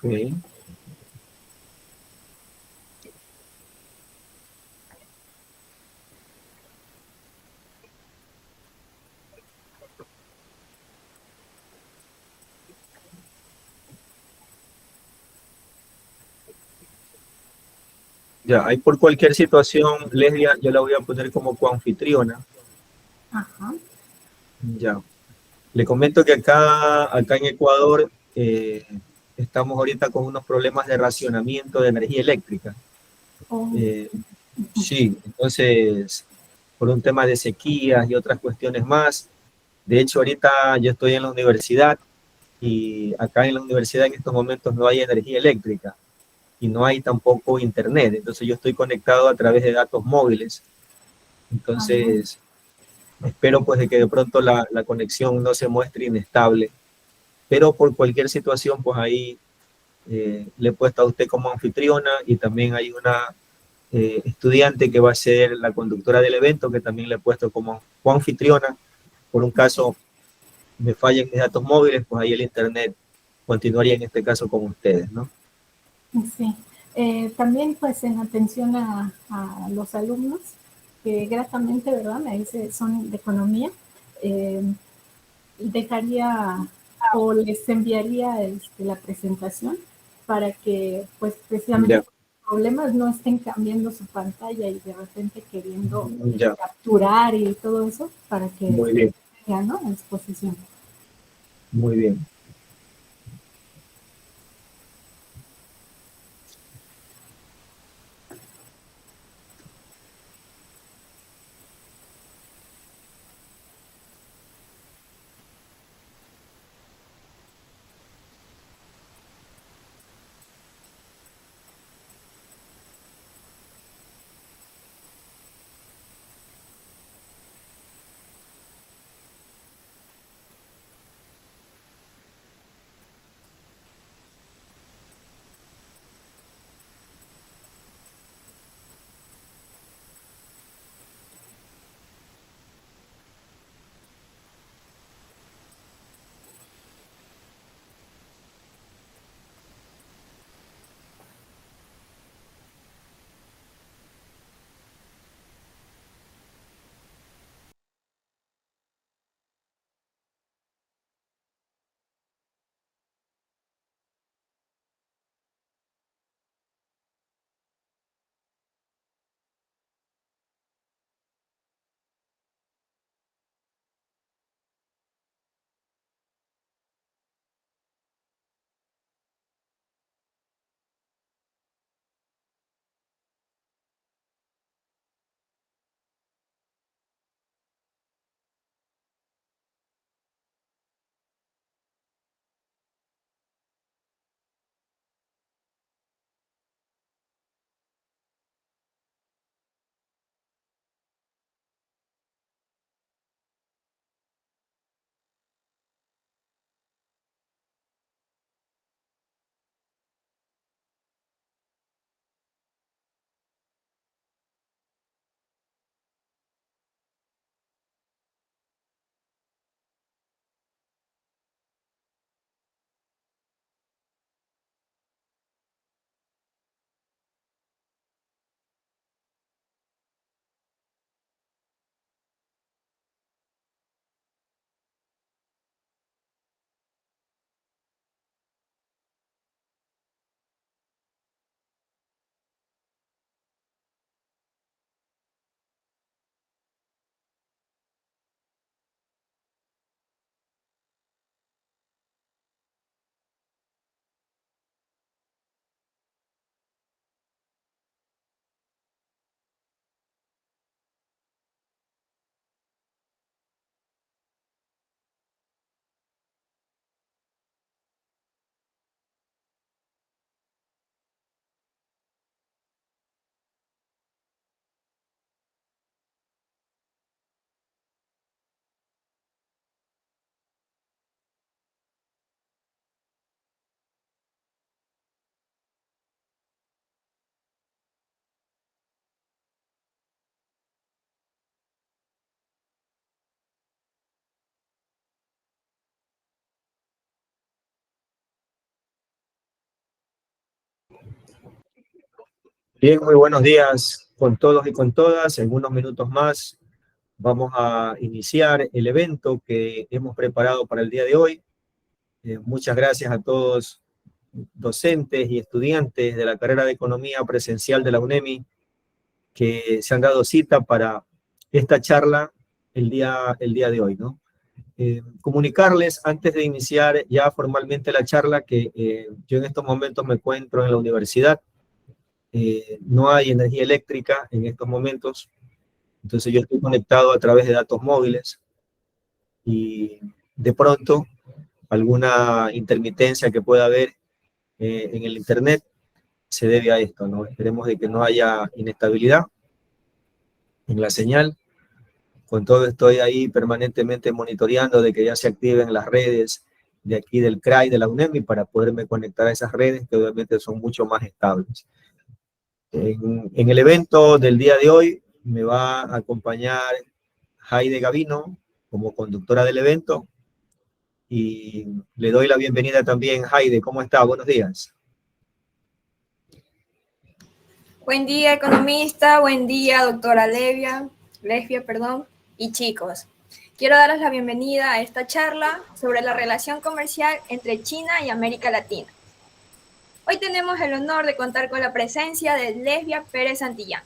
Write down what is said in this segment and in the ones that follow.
Ok. Ya, ahí por cualquier situación, Leslie, yo la voy a poner como coanfitriona. Ajá. Ya. Le comento que acá en Ecuador estamos ahorita con unos problemas de racionamiento de energía eléctrica. Oh, Eh, sí, entonces, por un tema de sequías y otras cuestiones más. De hecho, ahorita yo estoy en la universidad y acá en la universidad en estos momentos no hay energía eléctrica y no hay tampoco internet. Entonces yo estoy conectado a través de datos móviles. ah, Entonces espero pues de que de pronto la conexión no se muestre inestable. Pero por cualquier situación pues ahí le he puesto a usted como anfitriona y también hay una estudiante que va a ser la conductora del evento que también le he puesto como anfitriona. Por un caso me fallen mis datos móviles, pues ahí el internet continuaría en este caso con ustedes, ¿no? sí. También pues en atención a los alumnos, que gratamente, ¿verdad? Me dice, son de economía, eh, dejaría o les enviaría la presentación para que pues precisamente Ya, por problemas no estén cambiando su pantalla y de repente queriendo ya, capturar y todo eso para que muy bien, tengan, ¿no?, a exposición. muy bien. Bien, muy buenos días con todos y con todas. En unos minutos más vamos a iniciar el evento que hemos preparado para el día de hoy. Muchas gracias a todos docentes y estudiantes de la carrera de Economía Presencial de la UNEMI que se han dado cita para esta charla el día de hoy, ¿no? Comunicarles antes de iniciar ya formalmente la charla que yo en estos momentos me encuentro en la universidad. No hay energía eléctrica en estos momentos, entonces yo estoy conectado a través de datos móviles y de pronto alguna intermitencia que pueda haber en el internet se debe a esto, ¿no? Esperemos de que no haya inestabilidad en la señal. Con todo estoy ahí permanentemente monitoreando de que ya se activen las redes de aquí del CRAI de la UNEMI para poderme conectar a esas redes que obviamente son mucho más estables. En el evento del día de hoy me va a acompañar Haide Gavino como conductora del evento y le doy la bienvenida también. Haide, ¿cómo está? Buenos días. Buen día, economista. Buen día, doctora Lesbia, y chicos. Quiero darles la bienvenida a esta charla sobre la relación comercial entre China y América Latina. Hoy tenemos el honor de contar con la presencia de Lesbia Pérez Santillán,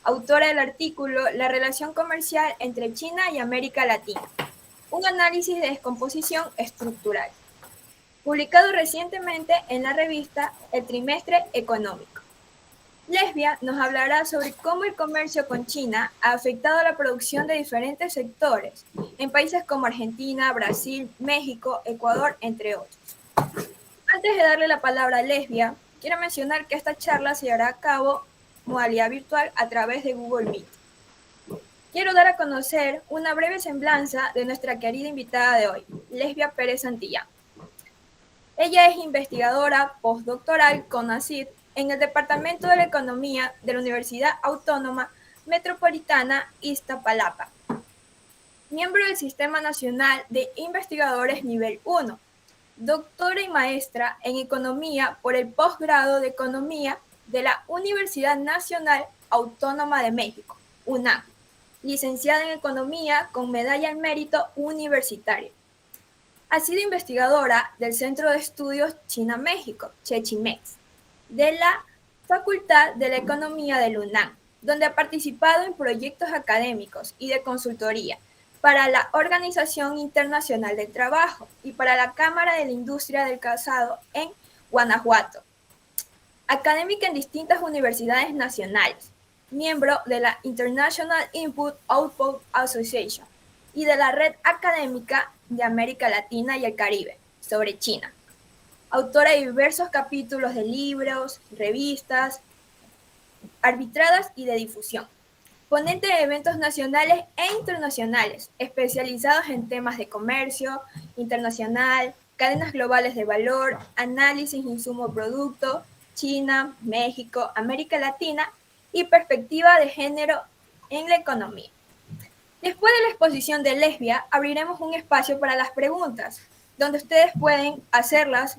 autora del artículo La relación comercial entre China y América Latina, un análisis de descomposición estructural, publicado recientemente en la revista El Trimestre Económico. Lesbia nos hablará sobre cómo el comercio con China ha afectado a la producción de diferentes sectores en países como Argentina, Brasil, México, Ecuador, entre otros. Antes de darle la palabra a Lesbia, quiero mencionar que esta charla se llevará a cabo modalidad virtual a través de Google Meet. Quiero dar a conocer una breve semblanza de nuestra querida invitada de hoy, Lesbia Pérez Santillán. Ella es investigadora postdoctoral con CONACYT en el Departamento de la Economía de la Universidad Autónoma Metropolitana Iztapalapa, miembro del Sistema Nacional de Investigadores Nivel 1, doctora y maestra en Economía por el Posgrado de Economía de la Universidad Nacional Autónoma de México, UNAM, licenciada en Economía con medalla al mérito universitario. Ha sido investigadora del Centro de Estudios China-México, CHECHIMEX, de la Facultad de la Economía del UNAM, donde ha participado en proyectos académicos y de consultoría para la Organización Internacional del Trabajo y para la Cámara de la Industria del Calzado en Guanajuato. Académica en distintas universidades nacionales, miembro de la International Input-Output Association y de la Red Académica de América Latina y el Caribe sobre China. Autora de diversos capítulos de libros, revistas, arbitradas y de difusión. Ponente de eventos nacionales e internacionales, especializados en temas de comercio internacional, cadenas globales de valor, análisis insumo-producto, China, México, América Latina y perspectiva de género en la economía. Después de la exposición de Lesbia, abriremos un espacio para las preguntas, donde ustedes pueden hacerlas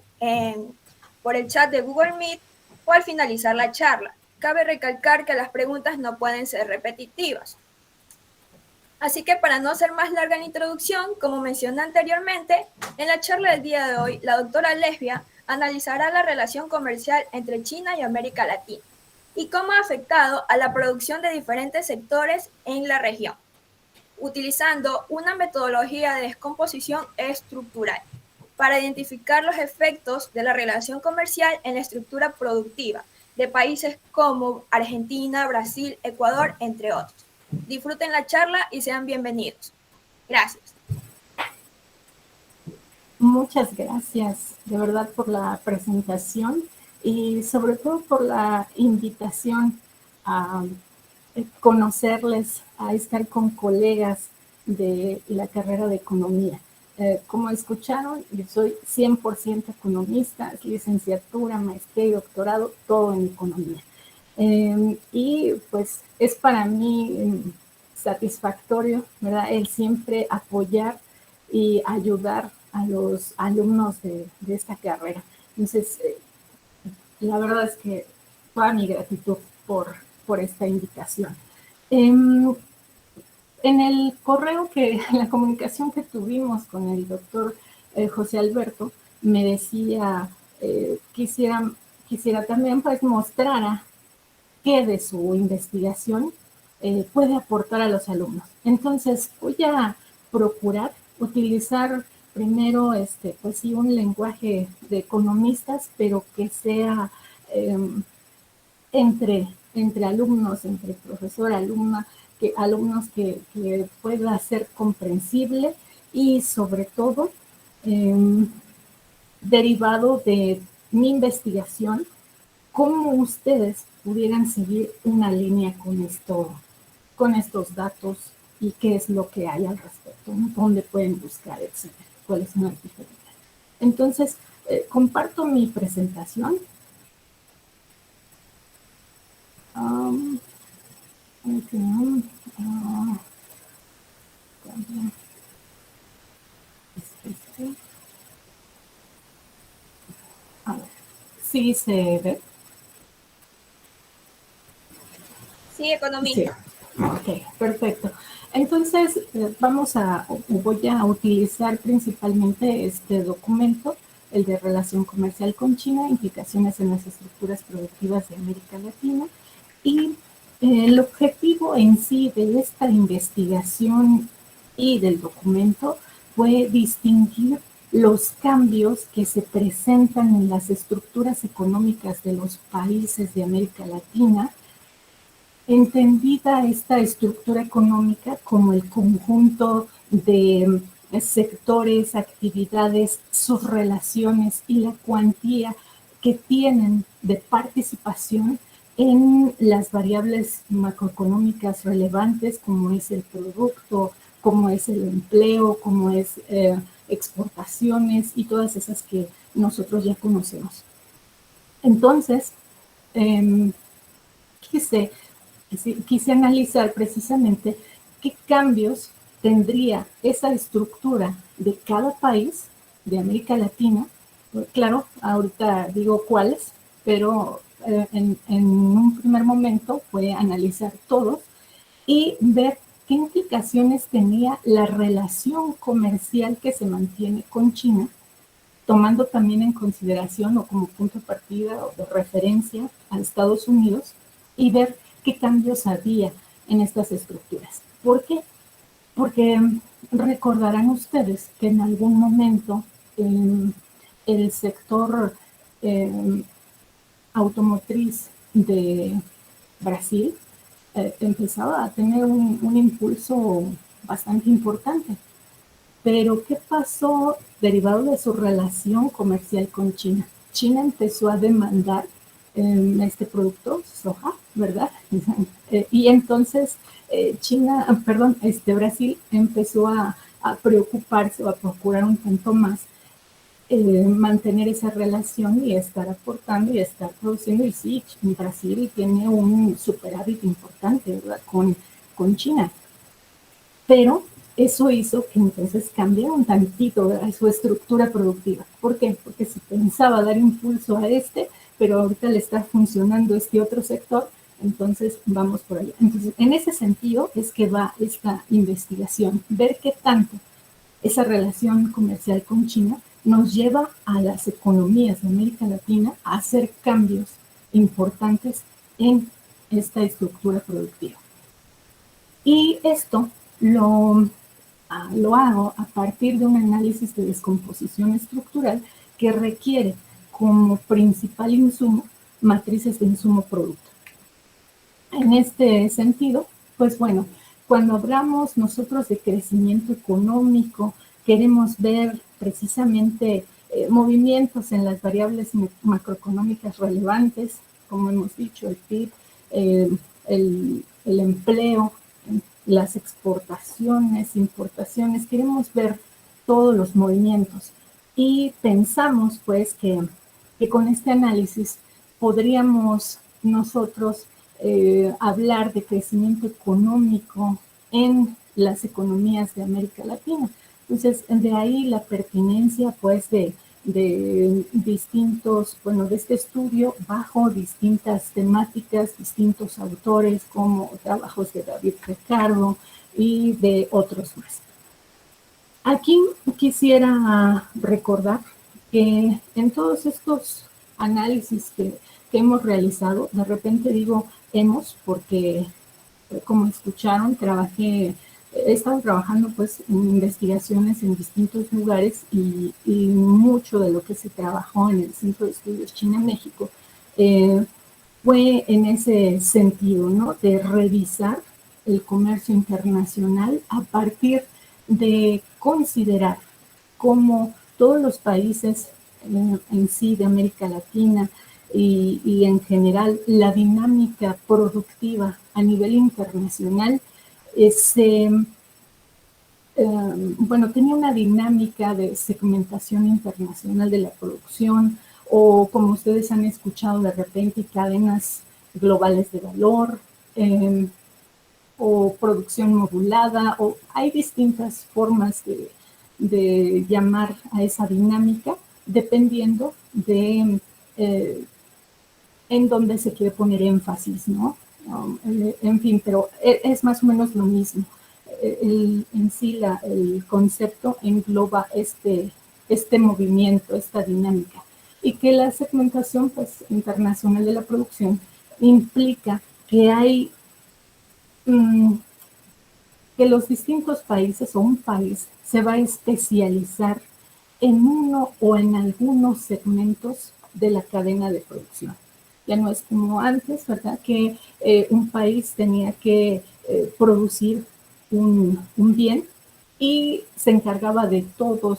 por el chat de Google Meet o al finalizar la charla. Cabe recalcar que las preguntas no pueden ser repetitivas. Así que para no hacer más larga la introducción, como mencioné anteriormente, en la charla del día de hoy, la doctora Lesbia analizará la relación comercial entre China y América Latina y cómo ha afectado a la producción de diferentes sectores en la región, utilizando una metodología de descomposición estructural para identificar los efectos de la relación comercial en la estructura productiva de países como Argentina, Brasil, Ecuador, entre otros. Disfruten la charla y sean bienvenidos. Gracias. Muchas gracias, de verdad, por la presentación y sobre todo por la invitación a conocerles, a estar con colegas de la carrera de economía. Como escucharon, yo soy 100% economista, licenciatura, maestría y doctorado, todo en economía. Y pues es para mí satisfactorio, ¿verdad?, el siempre apoyar y ayudar a los alumnos de esta carrera. Entonces, la verdad es que toda mi gratitud por esta indicación. En el correo en la comunicación que tuvimos con el doctor José Alberto, me decía, quisiera también pues mostrar qué de su investigación puede aportar a los alumnos. Entonces voy a procurar utilizar primero pues sí, un lenguaje de economistas, pero que sea entre alumnos, entre profesor, alumna, alumnos que pueda ser comprensible y sobre todo derivado de mi investigación, cómo ustedes pudieran seguir una línea con estos datos y qué es lo que hay al respecto, ¿no? Dónde pueden buscar, etcétera, cuáles son las diferencias. Entonces, comparto mi presentación. A ver, ¿sí se ve? Sí, economista. Sí. Ok, perfecto. Entonces, voy a utilizar principalmente este documento, el de relación comercial con China, implicaciones en las estructuras productivas de América Latina, y el objetivo en sí de esta investigación y del documento fue distinguir los cambios que se presentan en las estructuras económicas de los países de América Latina, entendida esta estructura económica como el conjunto de sectores, actividades, sus relaciones y la cuantía que tienen de participación en las variables macroeconómicas relevantes, como es el producto, como es el empleo, como es exportaciones y todas esas que nosotros ya conocemos. Entonces, quise analizar precisamente qué cambios tendría esa estructura de cada país de América Latina. Claro, ahorita digo cuáles, pero en un primer momento fue analizar todos y ver qué implicaciones tenía la relación comercial que se mantiene con China, tomando también en consideración o como punto de partida o de referencia a Estados Unidos, y ver qué cambios había en estas estructuras. ¿Por qué? Porque recordarán ustedes que en algún momento el sector automotriz de Brasil empezaba a tener un impulso bastante importante. Pero, ¿qué pasó derivado de su relación comercial con China? China empezó a demandar este producto, soja, ¿verdad? Y entonces Brasil empezó a preocuparse o a procurar un tanto más mantener esa relación y estar aportando y estar produciendo. Y sí, Brasil tiene un superávit importante, ¿verdad? Con China. Pero eso hizo que entonces cambiara un tantito, ¿verdad?, su estructura productiva. ¿Por qué? Porque si pensaba dar impulso a pero ahorita le está funcionando este otro sector, entonces vamos por allá. Entonces, en ese sentido es que va esta investigación, ver qué tanto esa relación comercial con China nos lleva a las economías de América Latina a hacer cambios importantes en esta estructura productiva. Y esto lo hago a partir de un análisis de descomposición estructural que requiere como principal insumo matrices de insumo-producto. En este sentido, pues bueno, cuando hablamos nosotros de crecimiento económico, queremos ver precisamente movimientos en las variables macroeconómicas relevantes, como hemos dicho, el PIB, el empleo, las exportaciones, importaciones, queremos ver todos los movimientos y pensamos pues que con este análisis podríamos nosotros hablar de crecimiento económico en las economías de América Latina. Entonces, de ahí la pertinencia pues de de distintos, bueno, de este estudio bajo distintas temáticas, distintos autores como trabajos de David Ricardo y de otros más. Aquí quisiera recordar que en todos estos análisis que hemos realizado, de repente digo hemos porque, como escucharon, he estado trabajando pues en investigaciones en distintos lugares y mucho de lo que se trabajó en el Centro de Estudios China-México fue en ese sentido, ¿no? De revisar el comercio internacional a partir de considerar cómo todos los países en sí de América Latina y en general la dinámica productiva a nivel internacional tenía una dinámica de segmentación internacional de la producción o, como ustedes han escuchado de repente, cadenas globales de valor o producción modulada, o hay distintas formas de llamar a esa dinámica dependiendo de en dónde se quiere poner énfasis, ¿no? En fin, pero es más o menos lo mismo. En sí el concepto engloba este movimiento, esta dinámica, y que la segmentación pues, internacional de la producción implica que hay que los distintos países o un país se va a especializar en uno o en algunos segmentos de la cadena de producción. Ya no es como antes, ¿verdad? Que un país tenía que producir un bien y se encargaba de todo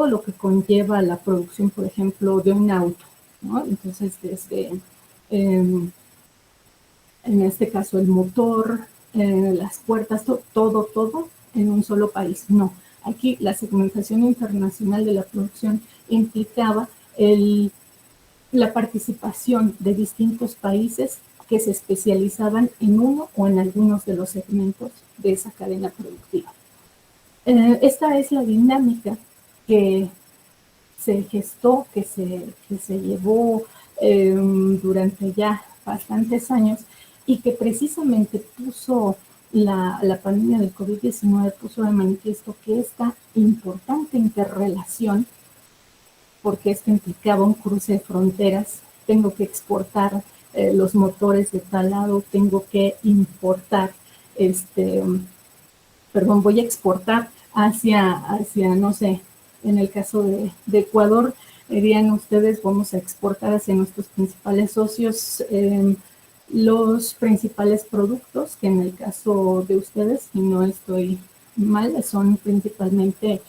lo que conlleva la producción, por ejemplo, de un auto, ¿no? Entonces, desde, en este caso, el motor, las puertas, todo en un solo país. No, aquí la segmentación internacional de la producción implicaba la participación de distintos países que se especializaban en uno o en algunos de los segmentos de esa cadena productiva. Esta es la dinámica que se gestó, que se llevó durante ya bastantes años y que precisamente puso la pandemia del COVID-19 puso de manifiesto que esta importante interrelación, porque esto implicaba un cruce de fronteras, tengo que exportar los motores de tal lado, tengo que importar, voy a exportar hacia, no sé, en el caso de Ecuador, dirían ustedes, vamos a exportar hacia nuestros principales socios los principales productos, que en el caso de ustedes, si no estoy mal, son principalmente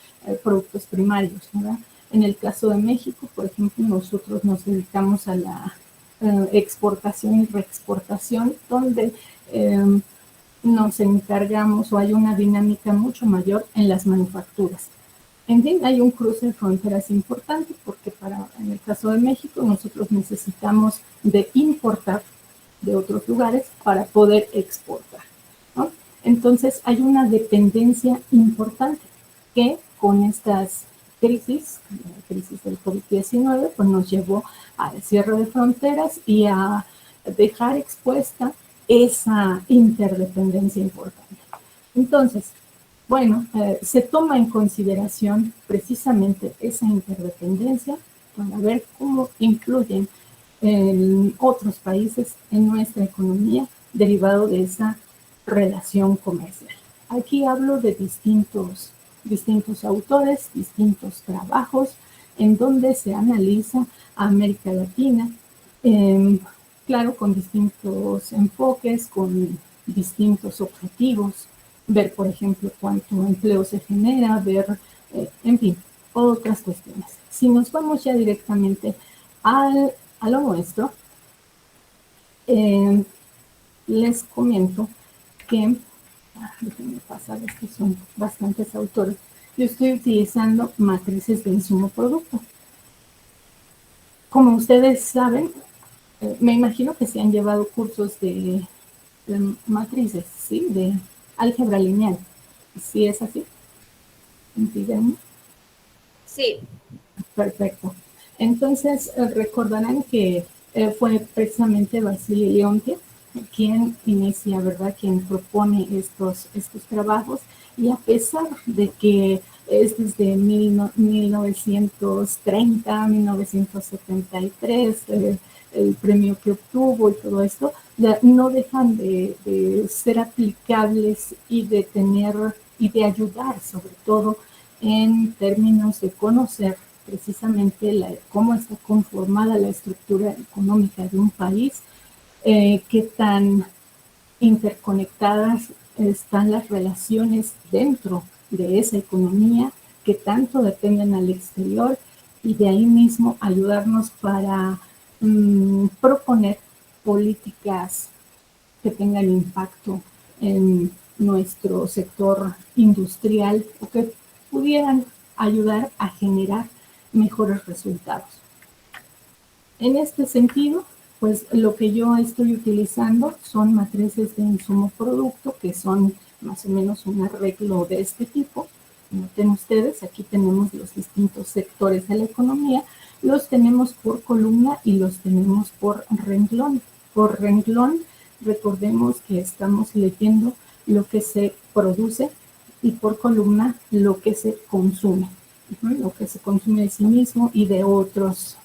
productos primarios, ¿verdad? En el caso de México, por ejemplo, nosotros nos dedicamos a la exportación y reexportación, donde nos encargamos o hay una dinámica mucho mayor en las manufacturas. En fin, hay un cruce de fronteras importante porque en el caso de México nosotros necesitamos de importar de otros lugares para poder exportar, ¿no? Entonces hay una dependencia importante que con estas crisis, la crisis del COVID-19, pues nos llevó al cierre de fronteras y a dejar expuesta esa interdependencia importante. Entonces, bueno, se toma en consideración precisamente esa interdependencia para ver cómo influyen en otros países en nuestra economía derivado de esa relación comercial. Aquí hablo de distintos autores, distintos trabajos en donde se analiza a América Latina, claro, con distintos enfoques, con distintos objetivos, ver, por ejemplo, cuánto empleo se genera, ver, en fin, otras cuestiones. Si nos vamos ya directamente a lo nuestro, les comento que, déjenme pasar, es que son bastantes autores, yo estoy utilizando matrices de insumo-producto. Como ustedes saben, me imagino que se han llevado cursos de matrices, ¿sí? De álgebra lineal. ¿Sí es así? Díganme. Sí. Perfecto. Entonces, recordarán que fue precisamente Basile Leontief quien inicia, ¿verdad?, quien propone estos trabajos, y a pesar de que es desde 1930, 1973, el premio que obtuvo y todo esto, no dejan de ser aplicables y de tener y de ayudar, sobre todo en términos de conocer precisamente cómo está conformada la estructura económica de un país, qué tan interconectadas están las relaciones dentro de esa economía, que tanto dependen al exterior, y de ahí mismo ayudarnos para proponer políticas que tengan impacto en nuestro sector industrial o que pudieran ayudar a generar mejores resultados. En este sentido, pues lo que yo estoy utilizando son matrices de insumo-producto, que son más o menos un arreglo de este tipo. Noten ustedes, aquí tenemos los distintos sectores de la economía, los tenemos por columna y los tenemos por renglón. Por renglón, recordemos que estamos leyendo lo que se produce, y por columna lo que se consume, lo que se consume de sí mismo y de otros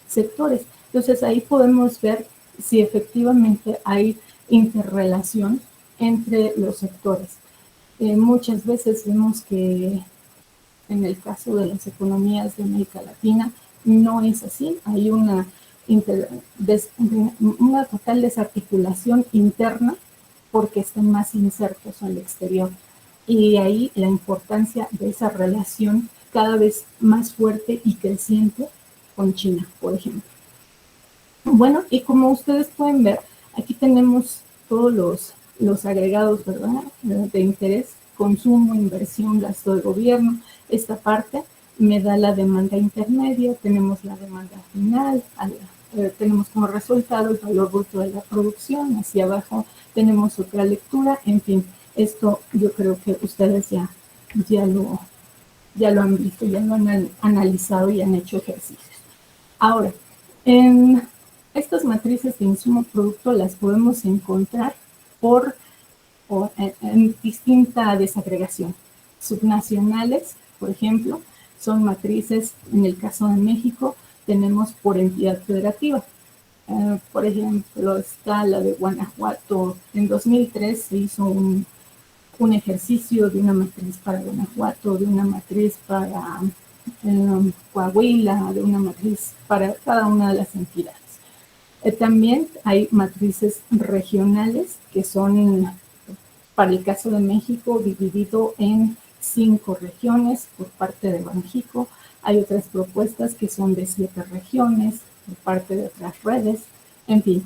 sectores. Entonces ahí podemos ver si efectivamente hay interrelación entre los sectores. Muchas veces vemos que en el caso de las economías de América Latina no es así, hay una total desarticulación interna porque están más insertos al exterior. Y ahí la importancia de esa relación cada vez más fuerte y creciente con China, por ejemplo. Bueno, y como ustedes pueden ver, aquí tenemos todos los agregados, ¿verdad?, de interés: consumo, inversión, gasto de gobierno. Esta parte me da la demanda intermedia, tenemos la demanda final, tenemos como resultado el valor bruto de la producción, hacia abajo tenemos otra lectura. En fin, esto yo creo que ustedes ya lo han visto, ya lo han analizado y han hecho ejercicios. Ahora, en estas matrices de insumo-producto las podemos encontrar en distinta desagregación. Subnacionales, por ejemplo, son matrices, en el caso de México, tenemos por entidad federativa. Por ejemplo, está la de Guanajuato. En 2003 se hizo un ejercicio de una matriz para Guanajuato, de una matriz para Coahuila, de una matriz para cada una de las entidades. También hay matrices regionales, que son, para el caso de México, dividido en 5 regiones por parte de Banjico. Hay otras propuestas que son de 7 regiones por parte de otras redes, en fin.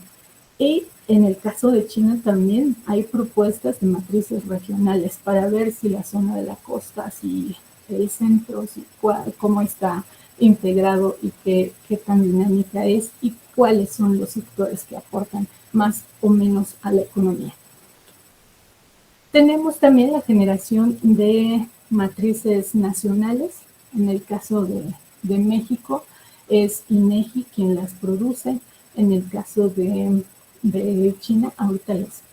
Y en el caso de China también hay propuestas de matrices regionales para ver si la zona de la costa, si el centro, si cómo está integrado y qué tan dinámica es, y cuáles son los sectores que aportan más o menos a la economía. Tenemos también la generación de matrices nacionales. En el caso de México es INEGI quien las produce. En el caso de China, ahorita les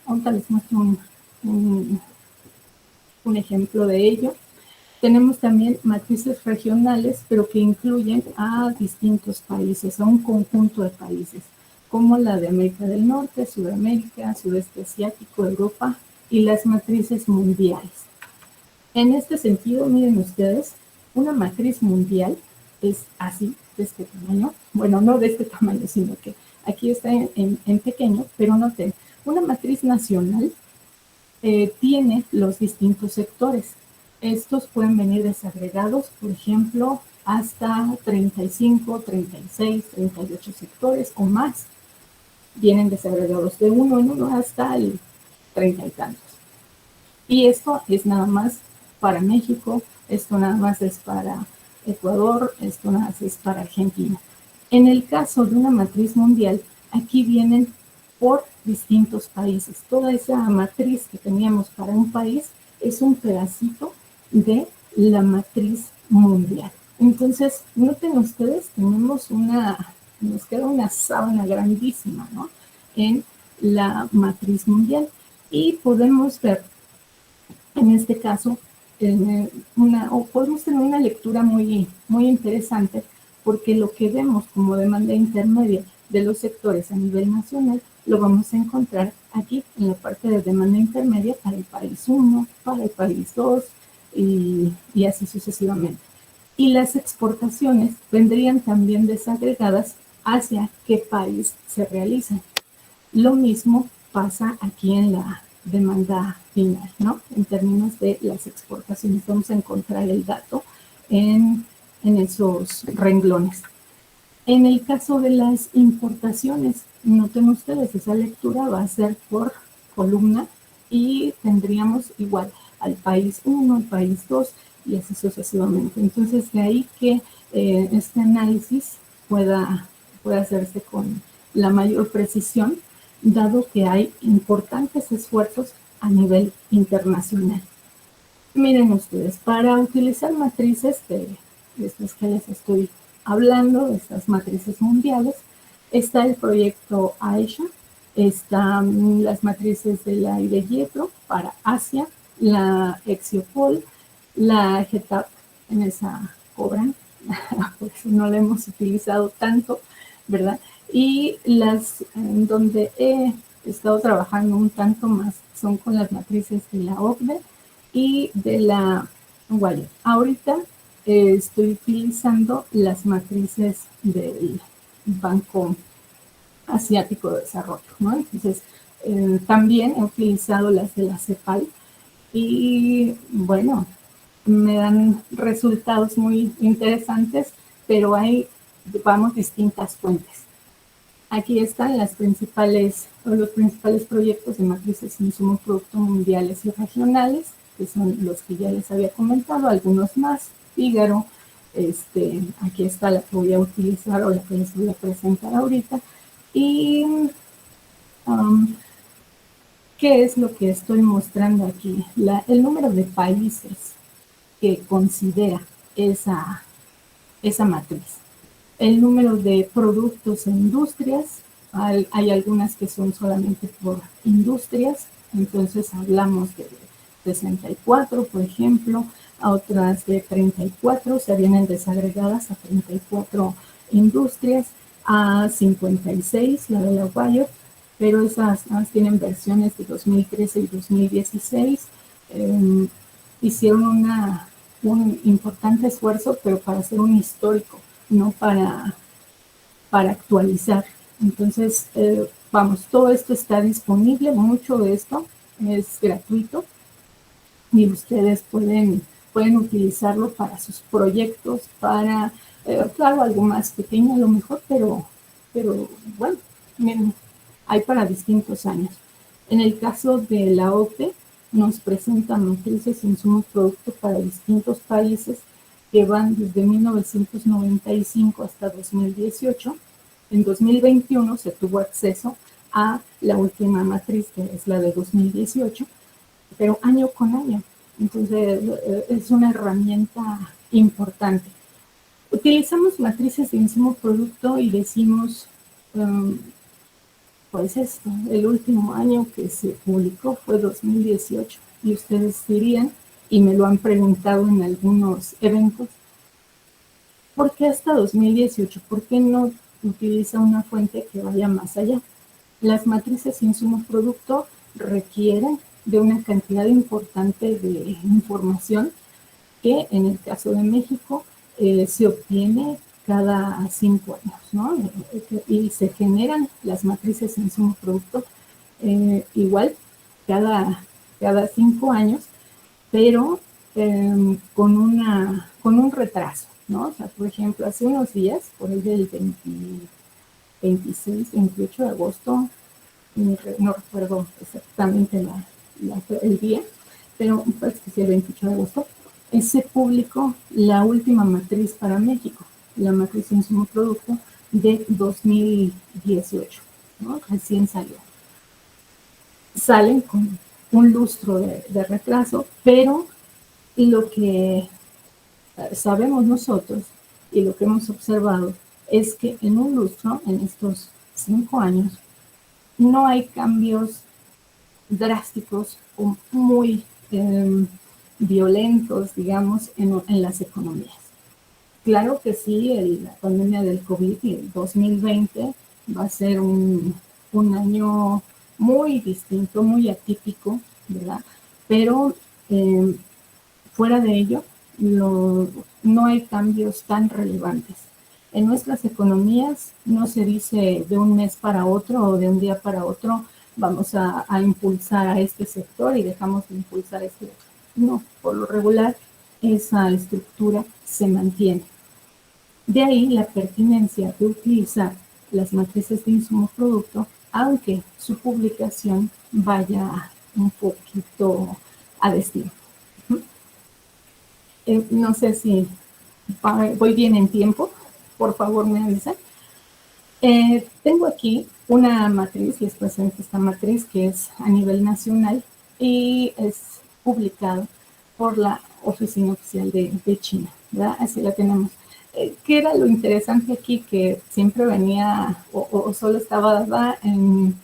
muestro un ejemplo de ello. Tenemos también matrices regionales, pero que incluyen a distintos países, a un conjunto de países, como la de América del Norte, Sudamérica, Sudeste Asiático, Europa, y las matrices mundiales. En este sentido, miren ustedes, una matriz mundial es así, de este tamaño. Bueno, no de este tamaño, sino que aquí está en pequeño, pero noten, una matriz nacional tiene los distintos sectores. Estos pueden venir desagregados, por ejemplo, hasta 35, 36, 38 sectores o más. Vienen desagregados de uno en uno hasta el 30 y tantos. Y esto es nada más para México, esto nada más es para Ecuador, esto nada más es para Argentina. En el caso de una matriz mundial, aquí vienen por distintos países. Toda esa matriz que teníamos para un país es un pedacito de la matriz mundial. Entonces, noten ustedes, nos queda una sábana grandísima, ¿no? En la matriz mundial. Y podemos ver, en este caso, podemos tener una lectura muy, muy interesante, porque lo que vemos como demanda intermedia de los sectores a nivel nacional lo vamos a encontrar aquí en la parte de demanda intermedia para el país 1, para el país 2 y así sucesivamente. Y las exportaciones vendrían también desagregadas hacia qué país se realizan. Lo mismo pasa aquí en la demanda final, ¿no? En términos de las exportaciones, vamos a encontrar el dato en esos renglones. En el caso de las importaciones, noten ustedes, esa lectura va a ser por columna y tendríamos igual al país 1, al país 2 y así sucesivamente. Entonces, de ahí que este análisis pueda hacerse con la mayor precisión, dado que hay importantes esfuerzos a nivel internacional. Miren ustedes, para utilizar matrices de estas que les estoy hablando, de estas matrices mundiales, está el proyecto AISHA, están las matrices de la IDEGIEPRO para Asia, la Exiopol, la GETAP, en esa cobran, porque no la hemos utilizado tanto, ¿verdad? Y las donde he estado trabajando un tanto más son con las matrices de la OCDE y de la Wire. Ahorita estoy utilizando las matrices del Banco Asiático de Desarrollo, ¿no? Entonces, también he utilizado las de la CEPAL y, bueno, me dan resultados muy interesantes, pero hay, vamos, distintas fuentes. Aquí están los principales proyectos de matrices de insumos productos mundiales y regionales, que son los que ya les había comentado, algunos más, Fígaro, aquí está la que voy a utilizar o la que les voy a presentar ahorita. Y, ¿qué es lo que estoy mostrando aquí? El número de países que considera esa matriz. El número de productos e industrias, hay algunas que son solamente por industrias, entonces hablamos de 64, por ejemplo, a otras de 34, se vienen desagregadas a 34 industrias, a 56, la de la Wire, pero esas tienen versiones de 2013 y 2016. Hicieron un importante esfuerzo, pero para hacer un histórico, no para actualizar. Entonces, vamos, todo esto está disponible, mucho de esto es gratuito y ustedes pueden utilizarlo para sus proyectos, para, claro, algo más pequeño a lo mejor, pero bueno, miren, hay para distintos años. En el caso de la OCDE, nos presentan matrices, insumos, productos para distintos países que van desde 1995 hasta 2018. En 2021 se tuvo acceso a la última matriz, que es la de 2018, pero año con año. Entonces, es una herramienta importante. Utilizamos matrices de insumo producto y decimos, pues esto, el último año que se publicó fue 2018. Y ustedes dirían, y me lo han preguntado en algunos eventos, ¿por qué hasta 2018? ¿Por qué no utiliza una fuente que vaya más allá? Las matrices insumo-producto requieren de una cantidad importante de información que en el caso de México se obtiene cada 5 años, ¿no? Y se generan las matrices insumo-producto igual cada 5 años, pero con un retraso, ¿no? O sea, por ejemplo, hace unos días, por el del 26, 28 de agosto, no recuerdo exactamente el día, pero parece que sí, el 28 de agosto, se publicó la última matriz para México, la matriz insumo producto de 2018, ¿no? Recién salió. Salen con un lustro de retraso, pero lo que sabemos nosotros, y lo que hemos observado, es que en un lustro, en estos 5 años, no hay cambios drásticos o muy violentos, digamos, en las economías. Claro que sí, la pandemia del COVID y el 2020 va a ser un año muy distinto, muy atípico, ¿verdad? Pero fuera de ello, no hay cambios tan relevantes. En nuestras economías no se dice de un mes para otro o de un día para otro vamos a impulsar a este sector y dejamos de impulsar a este otro. No, por lo regular esa estructura se mantiene. De ahí la pertinencia de utilizar las matrices de insumo-producto, aunque su publicación vaya un poquito a destino. No sé si voy bien en tiempo, por favor me avisan. Tengo aquí una matriz, les presento esta matriz que es a nivel nacional y es publicada por la Oficina Oficial de China, ¿verdad? Así la tenemos. ¿Qué era lo interesante aquí? Que siempre venía o solo estaba dada en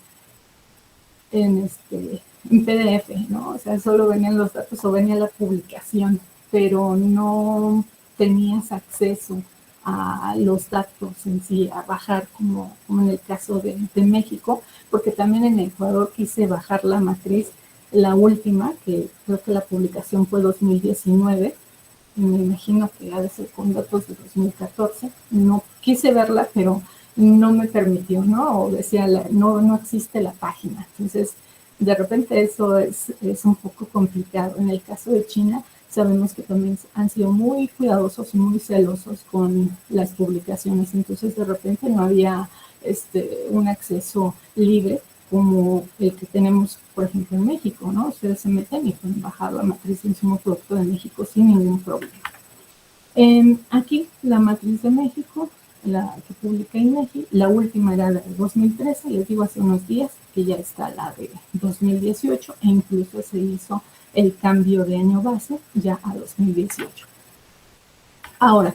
PDF, ¿no? O sea, solo venían los datos o venía la publicación, pero no tenías acceso a los datos en sí, a bajar como en el caso de México, porque también en Ecuador quise bajar la matriz, la última, que creo que la publicación fue 2019, y me imagino que ha de ser con datos de 2014. No quise verla, pero no me permitió, ¿no? O decía, no existe la página. Entonces, de repente eso es un poco complicado. En el caso de China, sabemos que también han sido muy cuidadosos y muy celosos con las publicaciones. Entonces, de repente no había un acceso libre como el que tenemos, por ejemplo, en México, ¿no? Ustedes se meten y pueden bajar la matriz de insumo-producto de México sin ningún problema. Aquí la matriz de México, la que publica INEGI, la última era la de 2013, les digo hace unos días que ya está la de 2018 e incluso se hizo el cambio de año base ya a 2018. Ahora,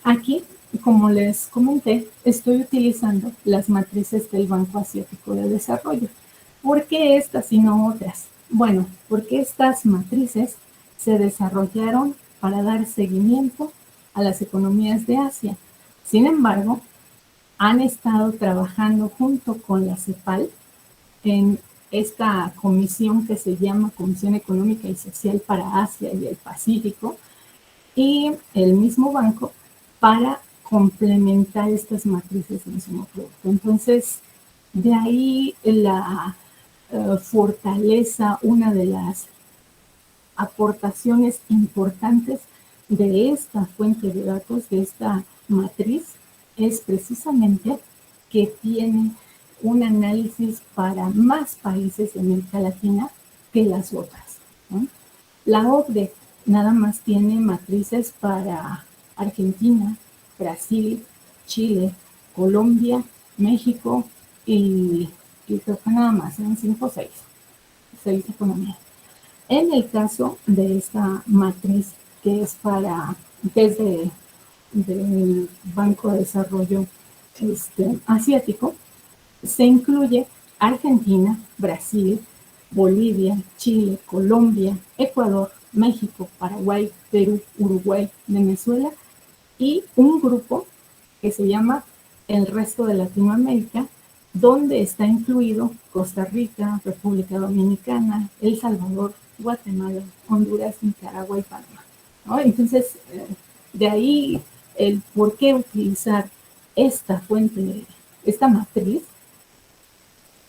aquí, como les comenté, estoy utilizando las matrices del Banco Asiático de Desarrollo. ¿Por qué estas y no otras? Bueno, porque estas matrices se desarrollaron para dar seguimiento a las economías de Asia. Sin embargo, han estado trabajando junto con la CEPAL en esta comisión que se llama Comisión Económica y Social para Asia y el Pacífico, y el mismo banco para complementar estas matrices de insumo-producto. Entonces, de ahí la fortaleza, una de las aportaciones importantes de esta fuente de datos, de esta matriz, es precisamente que tiene un análisis para más países de América Latina que las otras, ¿no? La OCDE nada más tiene matrices para Argentina, Brasil, Chile, Colombia, México y creo que nada más, eran 5 o 6 economías. En el caso de esta matriz que es del Banco de Desarrollo Asiático, se incluye Argentina, Brasil, Bolivia, Chile, Colombia, Ecuador, México, Paraguay, Perú, Uruguay, Venezuela y un grupo que se llama el resto de Latinoamérica, donde está incluido Costa Rica, República Dominicana, El Salvador, Guatemala, Honduras, Nicaragua y Panamá, ¿no? Entonces, de ahí el por qué utilizar esta fuente, esta matriz,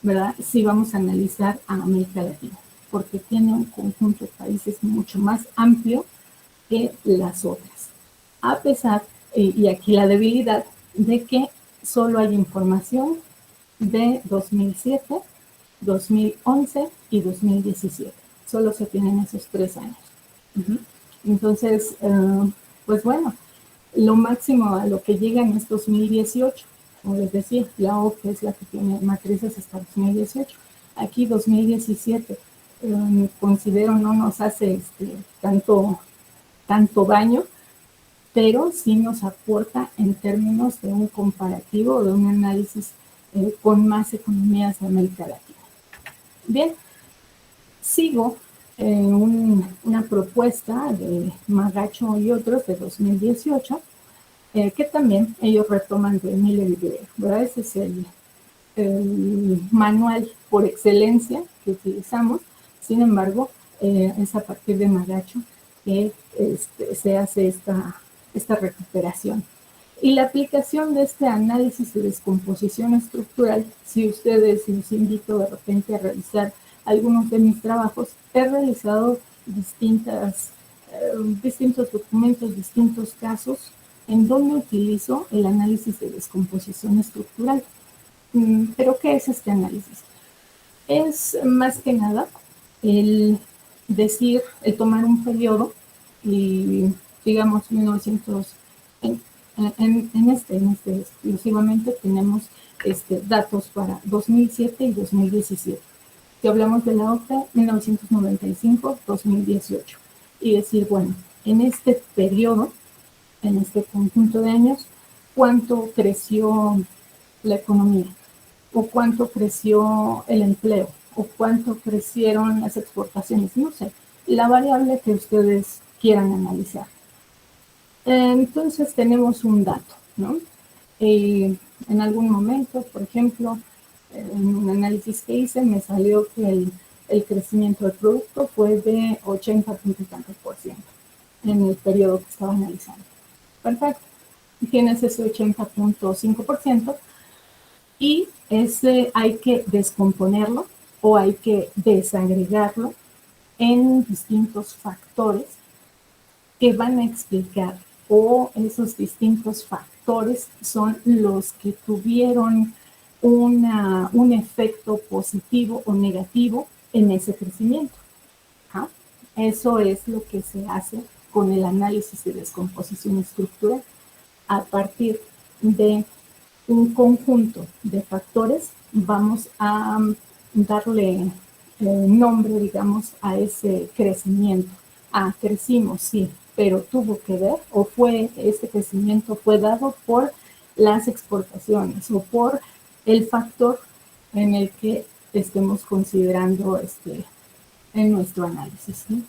¿verdad? Si vamos a analizar a América Latina, porque tiene un conjunto de países mucho más amplio que las otras. A pesar, y aquí la debilidad, de que solo hay información de 2007, 2011 y 2017. Solo se tienen esos 3 años. Entonces, pues bueno, lo máximo a lo que llegan es 2018. Como les decía, la OCDE es la que tiene matrices hasta 2018. Aquí 2017, considero no nos hace tanto daño, pero sí nos aporta en términos de un comparativo, de un análisis con más economías de América Latina. Bien, sigo una propuesta de Magacho y otros de 2018, que también ellos retoman de Miller y Blair, ¿verdad? Ese es el manual por excelencia que utilizamos. Sin embargo, es a partir de Magacho que se hace esta recuperación. Y la aplicación de este análisis de descomposición estructural, si ustedes les invito de repente a revisar algunos de mis trabajos, he realizado distintos documentos, distintos casos en donde utilizo el análisis de descomposición estructural. ¿Pero qué es este análisis? Es más que nada el tomar un periodo y, digamos, 1900, en este exclusivamente tenemos datos para 2007 y 2017. Si hablamos de la OCDE, 1995-2018. Y decir, bueno, en este periodo, en este conjunto de años, ¿cuánto creció la economía? ¿O cuánto creció el empleo? ¿O cuánto crecieron las exportaciones? No sé, la variable que ustedes quieran analizar. Entonces tenemos un dato, ¿no? En algún momento, por ejemplo, en un análisis que hice, me salió que el crecimiento del producto fue de 80% en el periodo que estaba analizando. Perfecto. Tienes ese 80.5%. Y ese hay que descomponerlo o hay que desagregarlo en distintos factores que van a explicar, o esos distintos factores son los que tuvieron un efecto positivo o negativo en ese crecimiento. ¿Ah? Eso es lo que se hace con el análisis de descomposición estructural. A partir de un conjunto de factores, vamos a darle nombre, digamos, a ese crecimiento. Crecimos, sí, pero tuvo que ver, o este crecimiento fue dado por las exportaciones o por el factor en el que estemos considerando en nuestro análisis, ¿sí?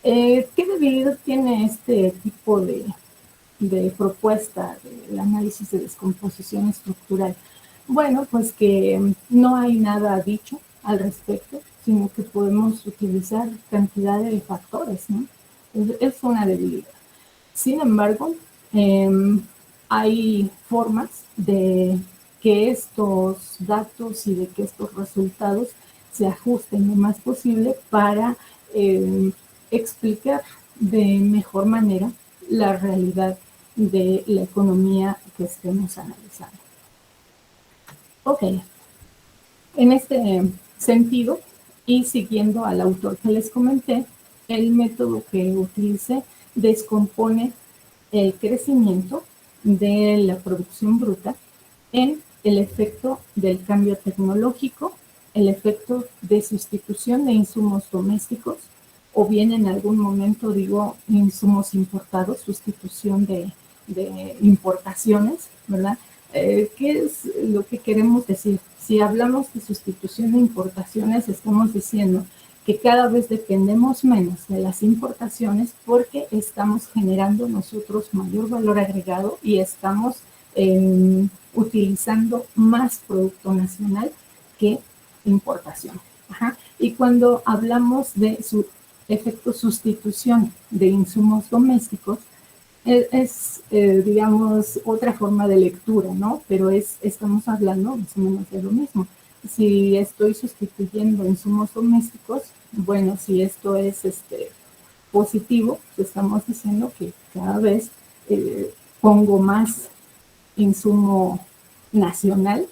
¿Qué debilidad tiene este tipo de propuesta del análisis de descomposición estructural? Bueno, pues que no hay nada dicho al respecto, sino que podemos utilizar cantidad de factores, ¿no? Es una debilidad. Sin embargo, hay formas de que estos datos y de que estos resultados se ajusten lo más posible para explicar de mejor manera la realidad de la economía que estemos analizando. Ok, en este sentido, y siguiendo al autor que les comenté, el método que utilicé descompone el crecimiento de la producción bruta en el efecto del cambio tecnológico, el efecto de sustitución de insumos domésticos, o bien en algún momento digo insumos importados, sustitución de importaciones, ¿verdad? ¿Qué es lo que queremos decir? Si hablamos de sustitución de importaciones, estamos diciendo que cada vez dependemos menos de las importaciones porque estamos generando nosotros mayor valor agregado y estamos utilizando más producto nacional que importación. Ajá. Y cuando hablamos de su efecto sustitución de insumos domésticos, digamos, otra forma de lectura, ¿no? Pero estamos hablando más o menos de lo mismo. Si estoy sustituyendo insumos domésticos, bueno, si esto es positivo, estamos diciendo que cada vez pongo más insumo nacional,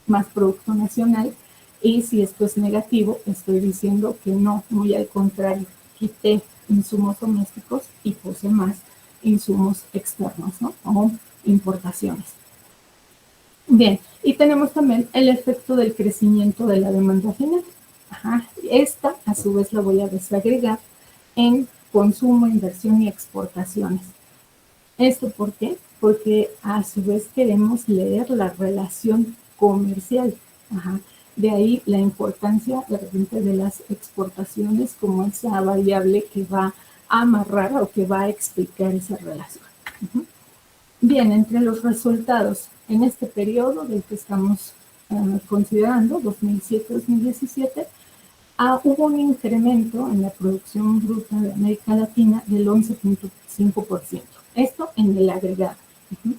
más producto nacional, y si esto es negativo, estoy diciendo que no, muy al contrario, quité insumos domésticos y puse más insumos externos, ¿no? O importaciones. Bien, y tenemos también el efecto del crecimiento de la demanda final. Ajá. Esta, a su vez, la voy a desagregar en consumo, inversión y exportaciones. ¿Esto por qué? Porque a su vez queremos leer la relación comercial. Ajá. De ahí la importancia de repente de las exportaciones como esa variable que va a amarrar o que va a explicar esa relación. Uh-huh. Bien, entre los resultados en este periodo del que estamos considerando, 2007-2017, hubo un incremento en la producción bruta de América Latina del 11.5%. Esto en el agregado. Uh-huh.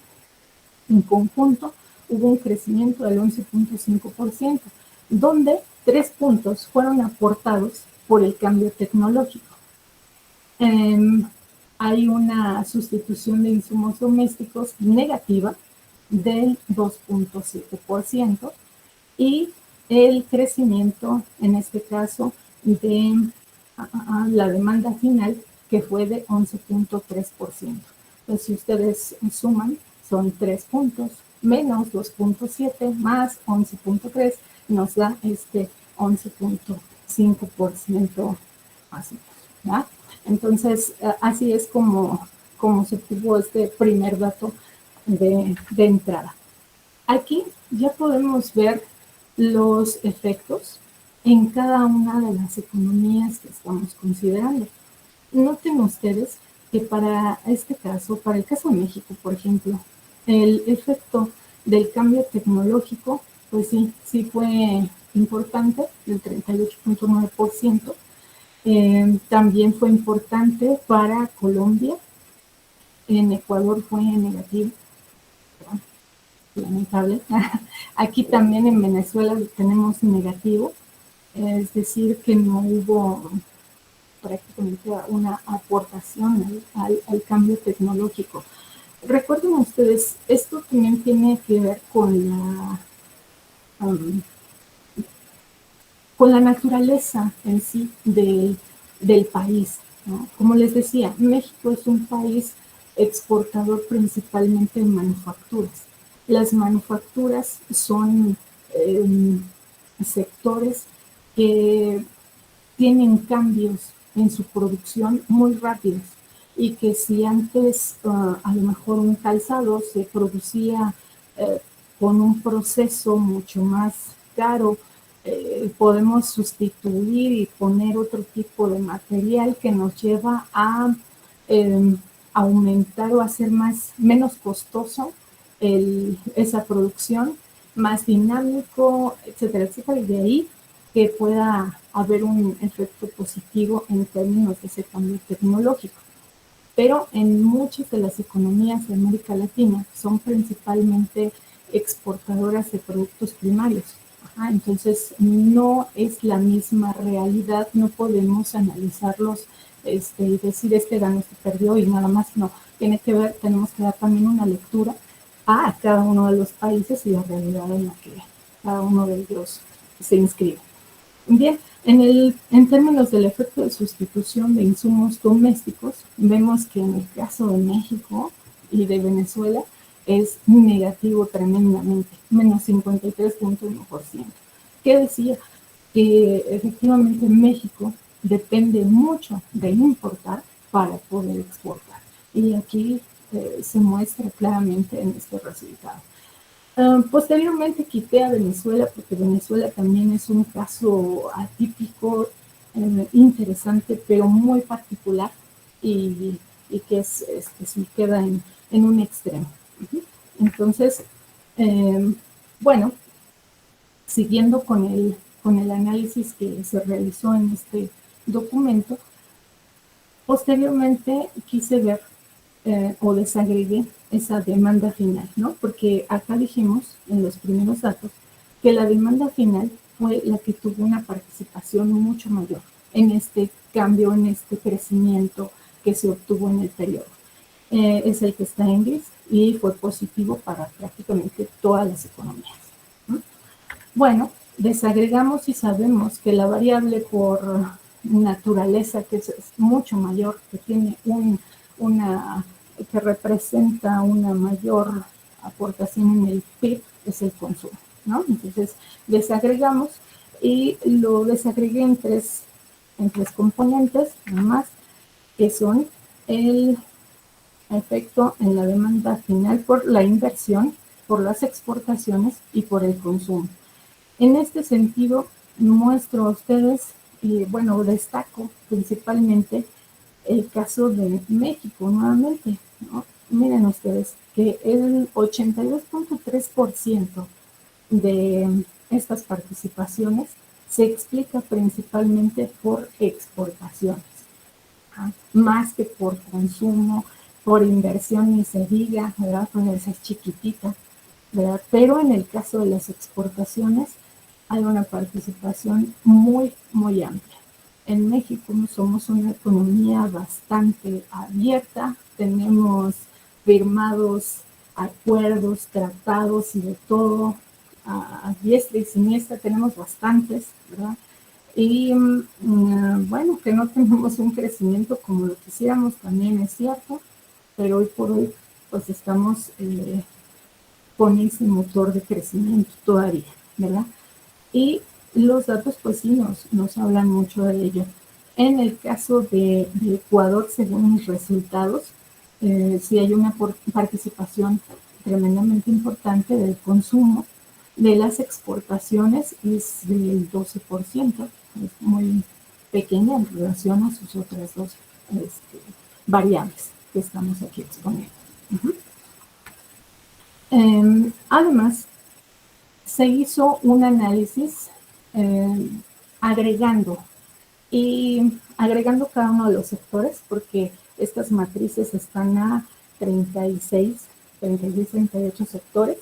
En conjunto hubo un crecimiento del 11.5%, donde 3 puntos fueron aportados por el cambio tecnológico. Hay una sustitución de insumos domésticos negativa del 2.7% y el crecimiento, en este caso, de la demanda final, que fue de 11.3%. Entonces, si ustedes suman, son 3 puntos, menos 2.7, más 11.3, nos da este 11.5% más o menos, ¿ya? Entonces, así es como se tuvo este primer dato de entrada. Aquí ya podemos ver los efectos en cada una de las economías que estamos considerando. Noten ustedes que para este caso, para el caso de México, por ejemplo, el efecto del cambio tecnológico, pues sí fue importante, el 38.9%. También fue importante para Colombia. En Ecuador fue negativo. Lamentable. Aquí también en Venezuela tenemos negativo, es decir, que no hubo prácticamente una aportación al cambio tecnológico. Recuerden ustedes, esto también tiene que ver con la naturaleza en sí del país, ¿no? Como les decía, México es un país exportador principalmente en manufacturas. Las manufacturas son sectores que tienen cambios en su producción muy rápidos y que si antes a lo mejor un calzado se producía con un proceso mucho más caro, podemos sustituir y poner otro tipo de material que nos lleva a aumentar o hacer menos costoso esa producción, más dinámico, etcétera, etcétera, y de ahí que pueda haber un efecto positivo en términos de ese cambio tecnológico. Pero en muchas de las economías de América Latina son principalmente exportadoras de productos primarios. Entonces, no es la misma realidad, no podemos analizarlos y decir ganó, este perdió y nada más, no. Tenemos que dar también una lectura a cada uno de los países y la realidad en la que cada uno de ellos se inscribe. Bien, en términos del efecto de sustitución de insumos domésticos, vemos que en el caso de México y de Venezuela es negativo tremendamente, menos 53.1%. ¿Qué decía? Que efectivamente México depende mucho de importar para poder exportar. Y aquí se muestra claramente en este resultado. Posteriormente quité a Venezuela porque Venezuela también es un caso atípico, interesante, pero muy particular y que sí queda en un extremo. Entonces, bueno, siguiendo con el análisis que se realizó en este documento, posteriormente quise ver o desagregué esa demanda final, ¿no? Porque acá dijimos en los primeros datos que la demanda final fue la que tuvo una participación mucho mayor en este cambio, en este crecimiento que se obtuvo en el periodo. Es el que está en gris y fue positivo para prácticamente todas las economías. Bueno, desagregamos y sabemos que la variable por naturaleza, que es mucho mayor, que tiene que representa una mayor aportación en el PIB, es el consumo, ¿no? Entonces, desagregamos y lo desagregué en tres componentes, nada más, que son el efecto en la demanda final por la inversión, por las exportaciones y por el consumo. En este sentido, muestro a ustedes, y bueno, destaco principalmente el caso de México nuevamente, ¿no? Miren ustedes que el 82.3% de estas participaciones se explica principalmente por exportaciones, ¿ah? Más que por consumo, por inversión ni se diga, ¿verdad? Pues esa es chiquitita, ¿verdad? Pero en el caso de las exportaciones hay una participación muy, muy amplia. En México somos una economía bastante abierta, tenemos firmados acuerdos, tratados y de todo, a diestra y siniestra, tenemos bastantes, ¿verdad? Y bueno, que no tenemos un crecimiento como lo quisiéramos también es cierto, pero hoy por hoy pues estamos con ese motor de crecimiento todavía, ¿verdad? Y los datos pues sí nos hablan mucho de ello. En el caso de Ecuador, según mis resultados, sí hay una participación tremendamente importante del consumo. De las exportaciones es del 12%, es muy pequeña en relación a sus otras dos variables que estamos aquí exponiendo. Además, se hizo un análisis agregando cada uno de los sectores, porque estas matrices están a 36, 38 sectores,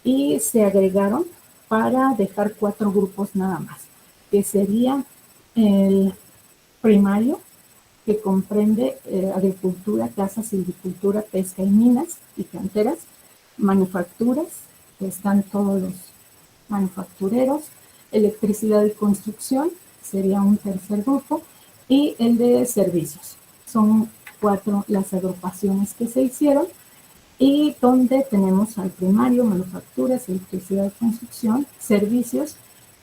y se agregaron para dejar 4 grupos nada más, que sería el primario, que comprende agricultura, caza, silvicultura, pesca y minas y canteras, manufacturas, que están todos los manufactureros, electricidad y construcción, sería un tercer grupo, y el de servicios. Son 4 las agrupaciones que se hicieron, y donde tenemos al primario, manufacturas, electricidad y construcción, servicios,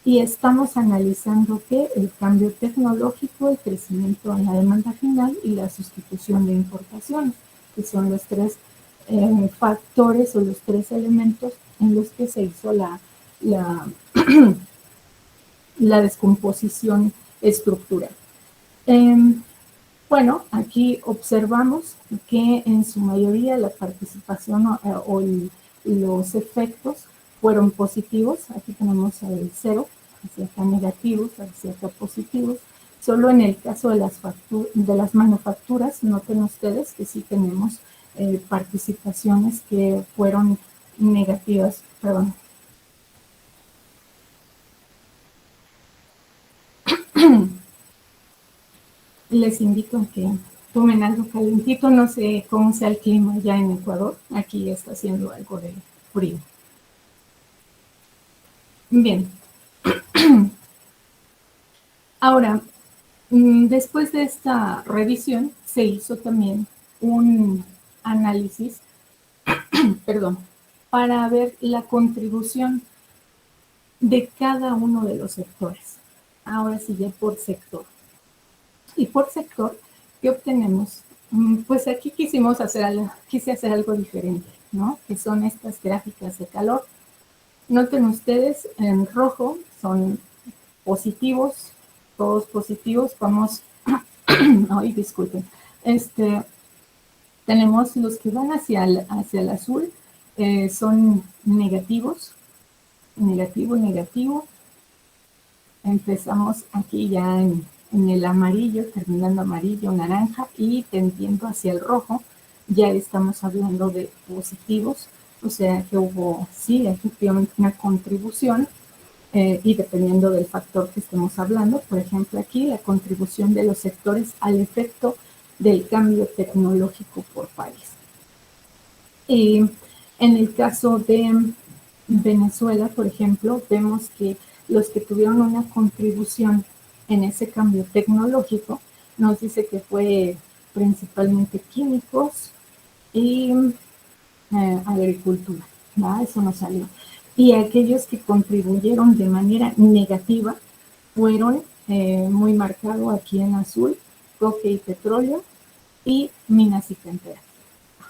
y estamos analizando que el cambio tecnológico, el crecimiento en la demanda final y la sustitución de importaciones, que son los 3 factores o los 3 elementos en los que se hizo la descomposición estructural. Bueno, aquí observamos que en su mayoría la participación o los efectos fueron positivos. Aquí tenemos el 0, hacia acá negativos, hacia acá positivos. Solo en el caso de las manufacturas, noten ustedes que sí tenemos participaciones que fueron negativas, perdón. Les invito a que tomen algo calentito, no sé cómo sea el clima ya en Ecuador, aquí está haciendo algo de frío. Bien. Ahora, después de esta revisión, se hizo también un análisis, perdón, para ver la contribución de cada uno de los sectores. Ahora sí, ya por sector. Y por sector, ¿qué obtenemos? Pues aquí quise hacer algo diferente, ¿no? Que son estas gráficas de calor. Noten ustedes, en rojo son positivos, todos positivos. Vamos, ay, disculpen. Tenemos los que van hacia el azul, son negativos, negativo, negativo. Empezamos aquí ya en el amarillo, terminando amarillo, naranja y tendiendo hacia el rojo. Ya estamos hablando de positivos, o sea que hubo, sí, efectivamente una contribución y dependiendo del factor que estemos hablando, por ejemplo aquí la contribución de los sectores al efecto del cambio tecnológico por país. Y en el caso de Venezuela, por ejemplo, vemos que los que tuvieron una contribución en ese cambio tecnológico, nos dice que fue principalmente químicos y agricultura, ¿verdad? Eso nos salió. Y aquellos que contribuyeron de manera negativa fueron muy marcados aquí en azul, coque y petróleo y minas y canteras.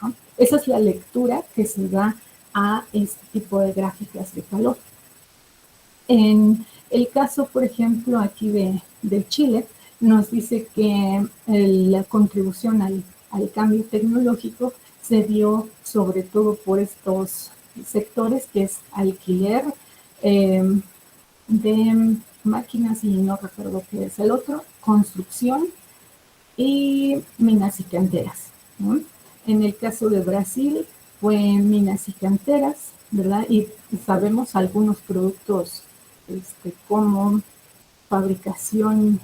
Ajá. Esa es la lectura que se da a este tipo de gráficas de calor. En el caso, por ejemplo, aquí de Chile, nos dice que la contribución al cambio tecnológico se dio sobre todo por estos sectores, que es alquiler de máquinas, y no recuerdo qué es el otro, construcción y minas y canteras, ¿no? En el caso de Brasil fue minas y canteras, ¿verdad? Y sabemos algunos productos como fabricación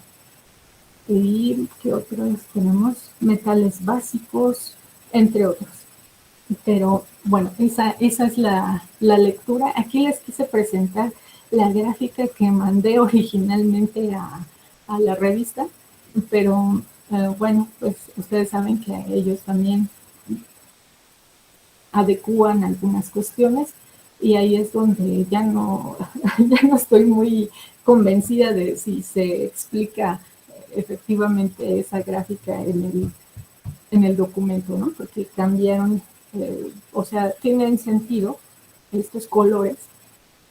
y ¿qué otros tenemos? Metales básicos, entre otros. Pero bueno, esa es la lectura. Aquí les quise presentar la gráfica que mandé originalmente a la revista, pero bueno, pues ustedes saben que ellos también adecúan algunas cuestiones y ahí es donde ya no estoy muy convencida de si se explica efectivamente esa gráfica en el documento, ¿no? Porque cambiaron, o sea, tienen sentido estos colores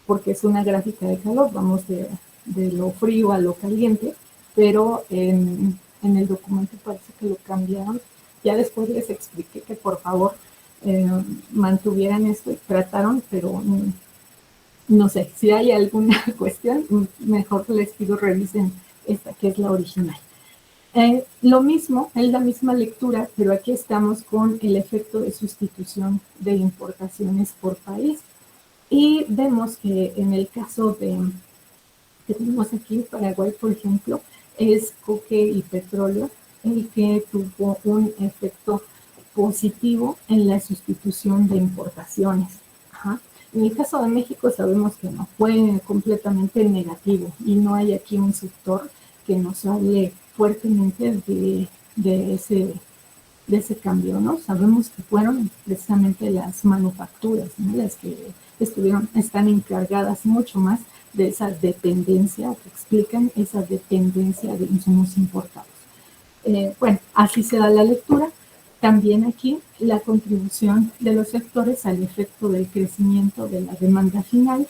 porque es una gráfica de calor, vamos de lo frío a lo caliente, pero en el documento parece que lo cambiaron. Ya después les expliqué que por favor mantuvieran esto y trataron, pero no sé, si hay alguna cuestión, mejor les pido revisen esta que es la original. Lo mismo, es la misma lectura, pero aquí estamos con el efecto de sustitución de importaciones por país. Y vemos que en el caso que tenemos aquí, Paraguay, por ejemplo, es coque y petróleo el que tuvo un efecto positivo en la sustitución de importaciones. Ajá. En el caso de México sabemos que no, fue completamente negativo y no hay aquí un sector que nos hable fuertemente de ese cambio, ¿no? Sabemos que fueron precisamente las manufacturas, ¿no? Las que están encargadas mucho más de esa dependencia, que explican esa dependencia de insumos importados. Bueno, así se da la lectura. También aquí la contribución de los sectores al efecto del crecimiento de la demanda final,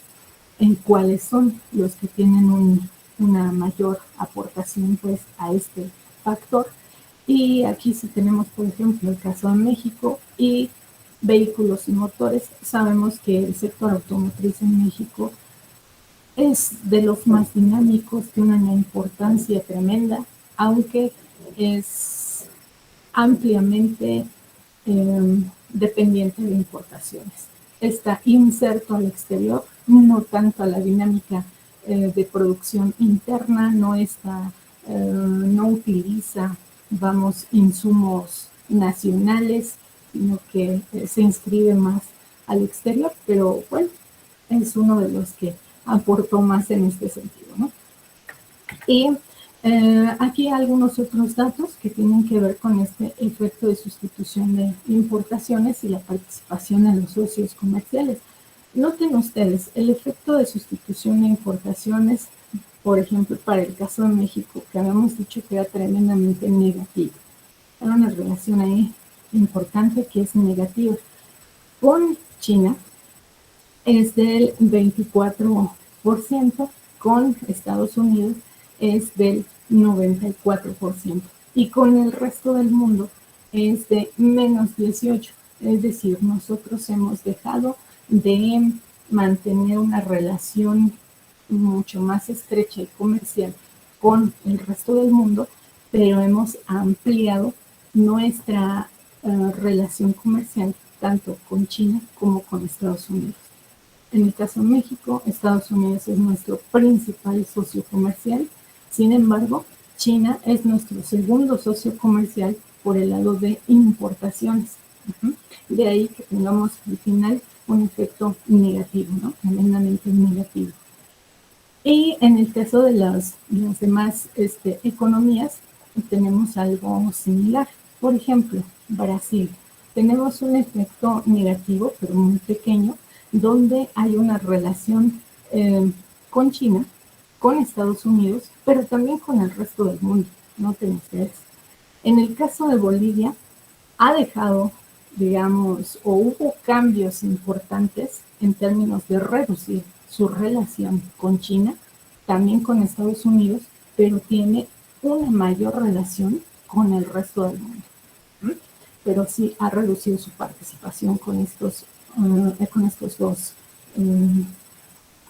en cuáles son los que tienen una mayor aportación pues a este factor. Y aquí si tenemos, por ejemplo, el caso de México y vehículos y motores, sabemos que el sector automotriz en México es de los más dinámicos, tiene una importancia tremenda, aunque es ampliamente dependiente de importaciones. Está inserto al exterior, no tanto a la dinámica de producción interna, no utiliza, insumos nacionales, sino que se inscribe más al exterior, pero bueno, es uno de los que aportó más en este sentido, ¿no? Y aquí algunos otros datos que tienen que ver con este efecto de sustitución de importaciones y la participación en los socios comerciales. Noten ustedes, el efecto de sustitución de importaciones, por ejemplo, para el caso de México, que habíamos dicho que era tremendamente negativo. Hay una relación ahí importante que es negativa. Con China es del 24%, con Estados Unidos es del 94%, y con el resto del mundo es de menos 18%. Es decir, nosotros hemos dejado de mantener una relación mucho más estrecha y comercial con el resto del mundo, pero hemos ampliado nuestra relación comercial tanto con China como con Estados Unidos. En el caso de México, Estados Unidos es nuestro principal socio comercial. Sin embargo, China es nuestro segundo socio comercial por el lado de importaciones. De ahí que tengamos al final un efecto negativo, ¿no? Tremendamente negativo. Y en el caso de las demás economías, tenemos algo similar. Por ejemplo, Brasil. Tenemos un efecto negativo, pero muy pequeño, donde hay una relación con China, con Estados Unidos, pero también con el resto del mundo. Noten ustedes. En el caso de Bolivia, ha dejado digamos, o hubo cambios importantes en términos de reducir su relación con China, también con Estados Unidos, pero tiene una mayor relación con el resto del mundo. Pero sí ha reducido su participación con estos dos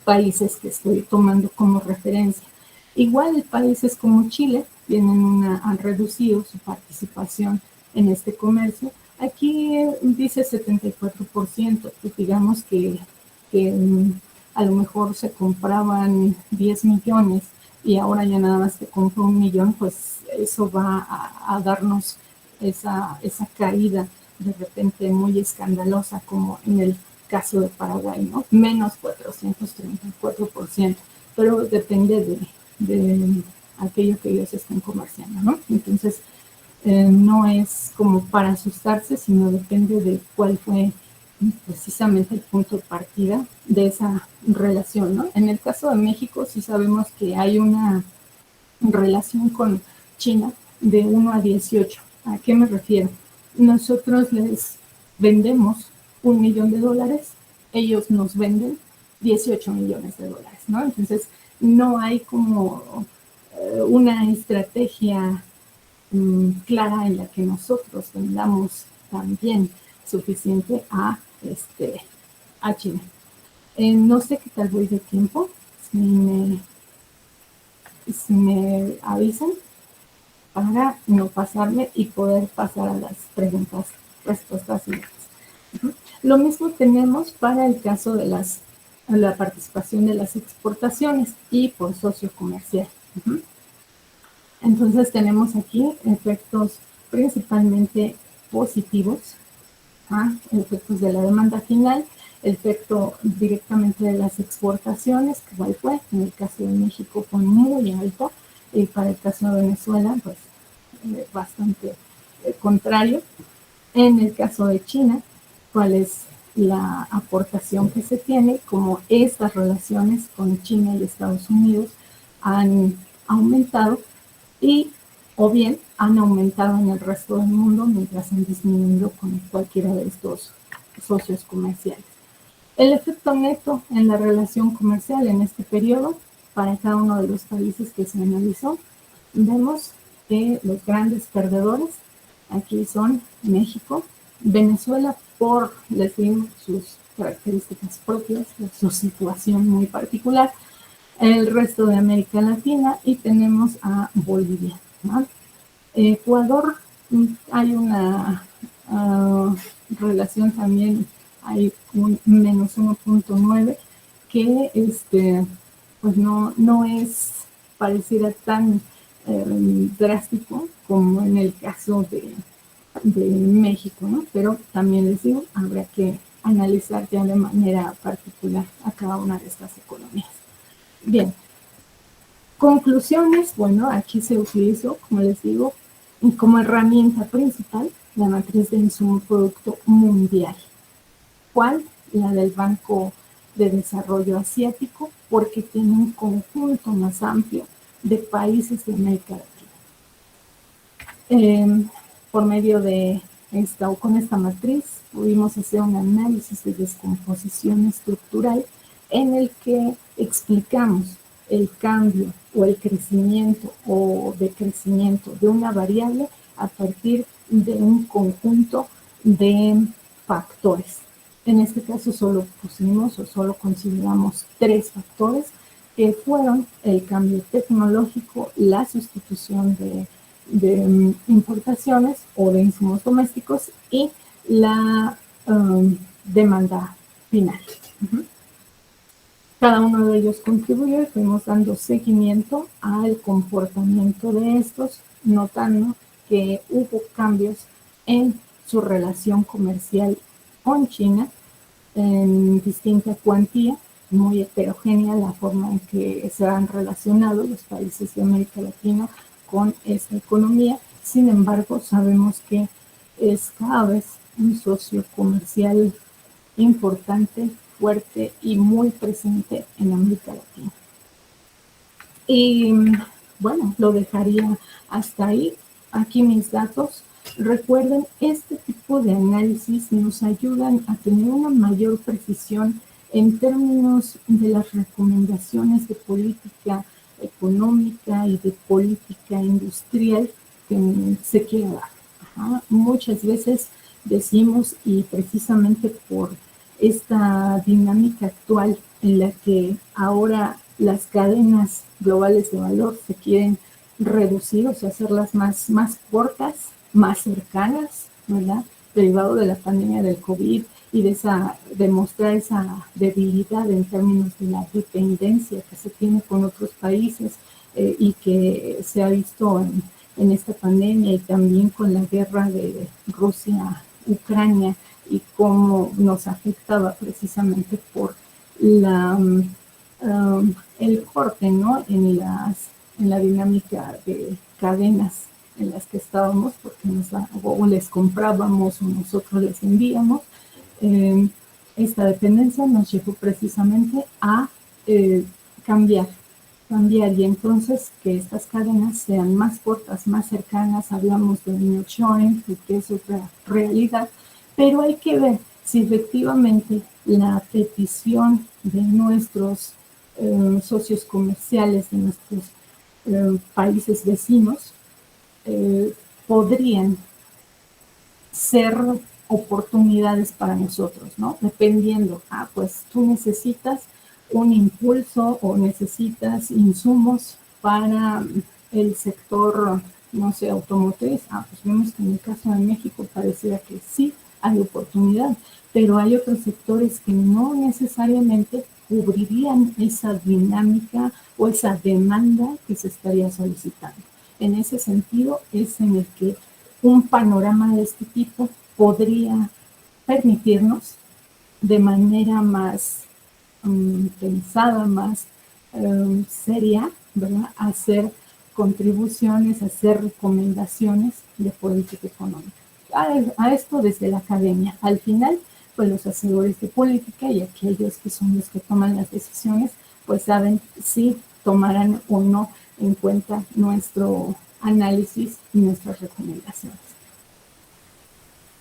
países que estoy tomando como referencia. Igual países como Chile han reducido su participación en este comercio. Aquí dice 74%, pues digamos que a lo mejor se compraban 10 millones y ahora ya nada más se compra 1 millón, pues eso va a darnos esa caída de repente muy escandalosa, como en el caso de Paraguay, ¿no? Menos 434%, pero depende de aquello que ellos estén comerciando, ¿no? Entonces, no es como para asustarse, sino depende de cuál fue precisamente el punto de partida de esa relación, ¿no? En el caso de México, sí sabemos que hay una relación con China de 1 a 18. ¿A qué me refiero? Nosotros les vendemos $1 millón, ellos nos venden 18 millones de dólares, ¿no? Entonces, no hay como una estrategia clara en la que nosotros vendamos también suficiente a China. No sé qué tal voy de tiempo, si me avisan para no pasarme y poder pasar a las preguntas, respuestas siguientes. Lo mismo tenemos para el caso de la participación de las exportaciones y por socio comercial. Entonces tenemos aquí efectos principalmente positivos, efectos de la demanda final, efecto directamente de las exportaciones, que igual fue, en el caso de México fue muy alto, y para el caso de Venezuela, pues bastante contrario. En el caso de China, ¿cuál es la aportación que se tiene? Como estas relaciones con China y Estados Unidos han aumentado o bien han aumentado en el resto del mundo mientras han disminuido con cualquiera de estos socios comerciales. El efecto neto en la relación comercial en este periodo, para cada uno de los países que se analizó, vemos que los grandes perdedores aquí son México, Venezuela, les digo, sus características propias, su situación muy particular, el resto de América Latina, y tenemos a Bolivia, ¿no? Ecuador, hay una relación también, hay un menos 1.9, que pues no es, pareciera tan drástico como en el caso de México, ¿no? Pero también les digo, habrá que analizar ya de manera particular a cada una de estas economías. Bien, conclusiones, bueno, aquí se utilizó, como les digo, como herramienta principal la matriz de insumo producto mundial. ¿Cuál? La del Banco de Desarrollo Asiático, porque tiene un conjunto más amplio de países de América Latina. Por medio de con esta matriz pudimos hacer un análisis de descomposición estructural en el que explicamos el cambio o el crecimiento o decrecimiento de una variable a partir de un conjunto de factores. En este caso solo pusimos o solo consideramos 3 factores, que fueron el cambio tecnológico, la sustitución de importaciones o de insumos domésticos y la demanda final. Cada uno de ellos contribuyó y fuimos dando seguimiento al comportamiento de estos, notando que hubo cambios en su relación comercial con China en distinta cuantía, muy heterogénea la forma en que se han relacionado los países de América Latina con esta economía. Sin embargo, sabemos que es cada vez un socio comercial importante, fuerte y muy presente en América Latina. Y bueno, lo dejaría hasta ahí. Aquí mis datos Recuerden, este tipo de análisis nos ayudan a tener una mayor precisión en términos de las recomendaciones de política económica y de política industrial que se quiere dar. Ajá. Muchas veces decimos, y precisamente por esta dinámica actual en la que ahora las cadenas globales de valor se quieren reducir, o sea, hacerlas más cortas, más cercanas, ¿verdad? Derivado de la pandemia del COVID y de mostrar esa debilidad en términos de la dependencia que se tiene con otros países y que se ha visto en esta pandemia y también con la guerra de Rusia-Ucrania y cómo nos afectaba precisamente por el corte, ¿no? En la dinámica de cadenas en las que estábamos, porque o les comprábamos o nosotros les enviamos. Esta dependencia nos llevó precisamente a cambiar y entonces que estas cadenas sean más cortas, más cercanas. Hablamos de nearshoring, que es otra realidad, pero hay que ver si efectivamente la petición de nuestros socios comerciales, de nuestros países vecinos, podrían ser oportunidades para nosotros, ¿no? Dependiendo, pues tú necesitas un impulso o necesitas insumos para el sector, no sé, automotriz. Pues vemos que en el caso de México pareciera que sí hay oportunidad, pero hay otros sectores que no necesariamente cubrirían esa dinámica o esa demanda que se estaría solicitando. En ese sentido es en el que un panorama de este tipo podría permitirnos de manera más pensada, más seria, ¿verdad?, hacer contribuciones, hacer recomendaciones de política económica. A esto desde la academia. Al final, pues los hacedores de política y aquellos que son los que toman las decisiones, pues saben si tomarán o no en cuenta nuestro análisis y nuestras recomendaciones.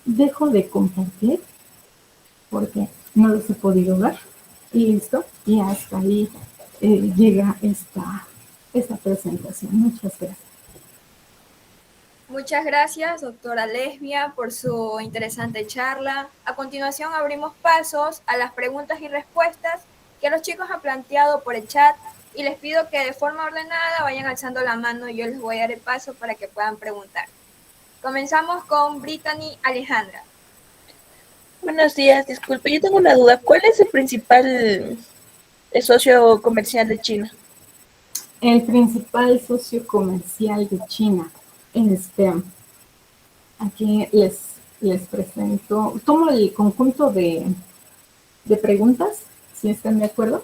Dejo de compartir porque no los he podido ver y listo, y hasta ahí llega esta presentación. Muchas gracias. Muchas gracias, doctora Lesbia, por su interesante charla. A continuación abrimos pasos a las preguntas y respuestas que los chicos han planteado por el chat y les pido que de forma ordenada vayan alzando la mano y yo les voy a dar el paso para que puedan preguntar. Comenzamos con Brittany Alejandra. Buenos días, disculpe, yo tengo una duda. ¿Cuál es el principal socio comercial de China? El principal socio comercial de China es aquí les presento, tomo el conjunto de preguntas, si están de acuerdo.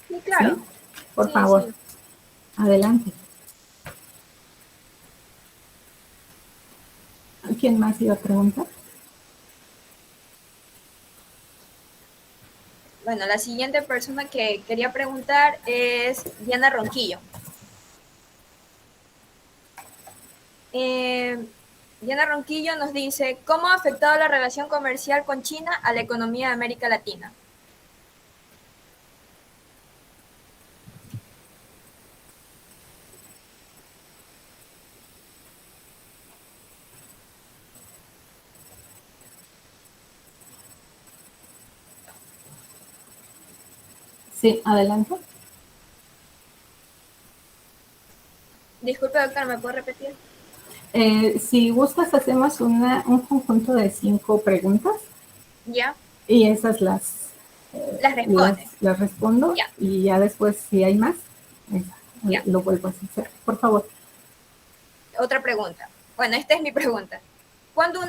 Sí, claro. ¿Sí? Por favor, sí. Adelante. ¿Quién más iba a preguntar? Bueno, la siguiente persona que quería preguntar es Diana Ronquillo. Diana Ronquillo nos dice, ¿cómo ha afectado la relación comercial con China a la economía de América Latina? Sí, adelante. Disculpe, doctora, ¿me puede repetir? Si gustas, hacemos un conjunto de 5 preguntas. Ya. Y esas las respondo. Ya. Y ya después, si hay más, lo vuelvo a hacer. Por favor. Otra pregunta. Bueno, esta es mi pregunta. ¿Cuándo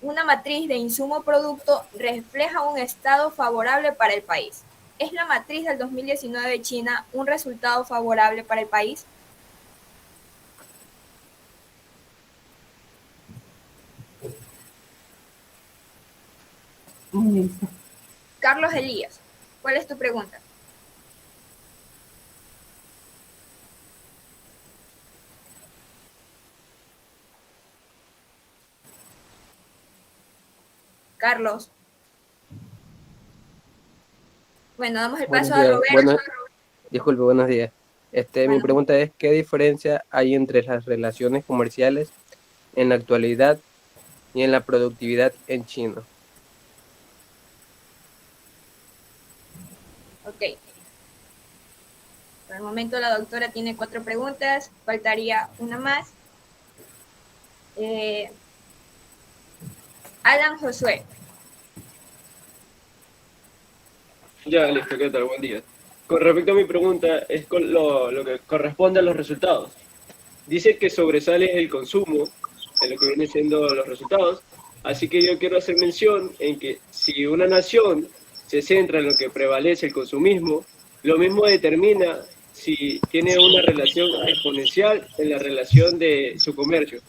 una matriz de insumo-producto refleja un estado favorable para el país? ¿Es la matriz del 2019 de China un resultado favorable para el país? Muy bien. Carlos Elías, ¿cuál es tu pregunta? Carlos. Bueno, damos el Buenos paso a días. Roberto. Disculpe, buenos días. Mi Bueno. pregunta es, ¿qué diferencia hay entre las relaciones comerciales en la actualidad y en la productividad en China? Ok. Por el momento la doctora tiene 4 preguntas, faltaría una más. Alan Josué. Ya, listo, ¿qué tal? Buen día. Con respecto a mi pregunta, es con lo que corresponde a los resultados. Dice que sobresale el consumo en lo que vienen siendo los resultados, así que yo quiero hacer mención en que si una nación se centra en lo que prevalece el consumismo, lo mismo determina si tiene una relación exponencial en la relación de su comercio.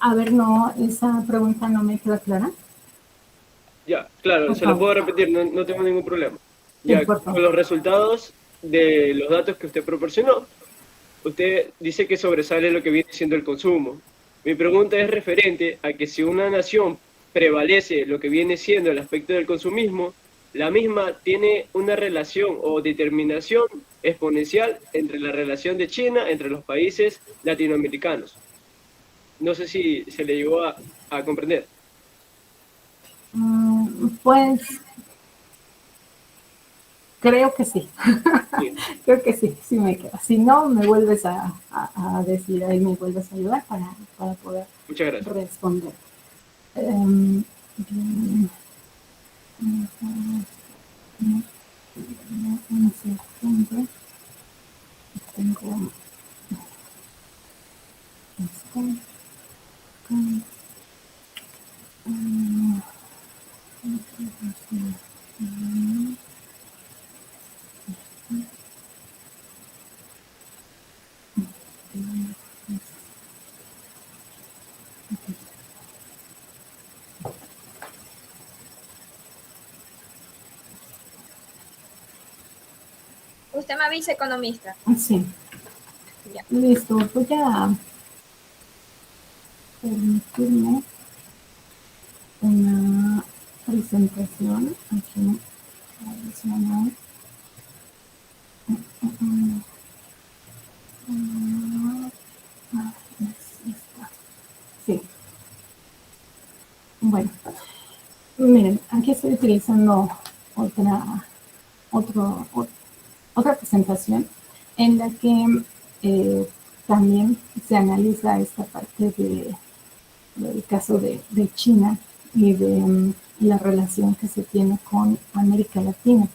A ver, no, esa pregunta no me queda clara. Ya, claro, Por se lo favor. puedo repetir, no tengo ningún problema. Sí, Ya, por favor. con los resultados de los datos que usted proporcionó, usted dice que sobresale lo que viene siendo el consumo. Mi pregunta es referente a que si una nación prevalece lo que viene siendo el aspecto del consumismo, la misma tiene una relación o determinación exponencial entre la relación de China entre los países latinoamericanos. No sé si se le llegó a comprender. Pues creo que sí. Sí. Creo que sí, sí me queda. Si no, me vuelves a decir, ahí me vuelves a ayudar para poder Muchas gracias. responder. Un segundo. Tengo esto. Usted me avisa, economista. Sí. Ya. Listo, voy a permitirme una presentación aquí adicional. Sí. Bueno, miren, aquí estoy utilizando otra presentación en la que también se analiza esta parte del caso de China y de la relación que se tiene con América Latina.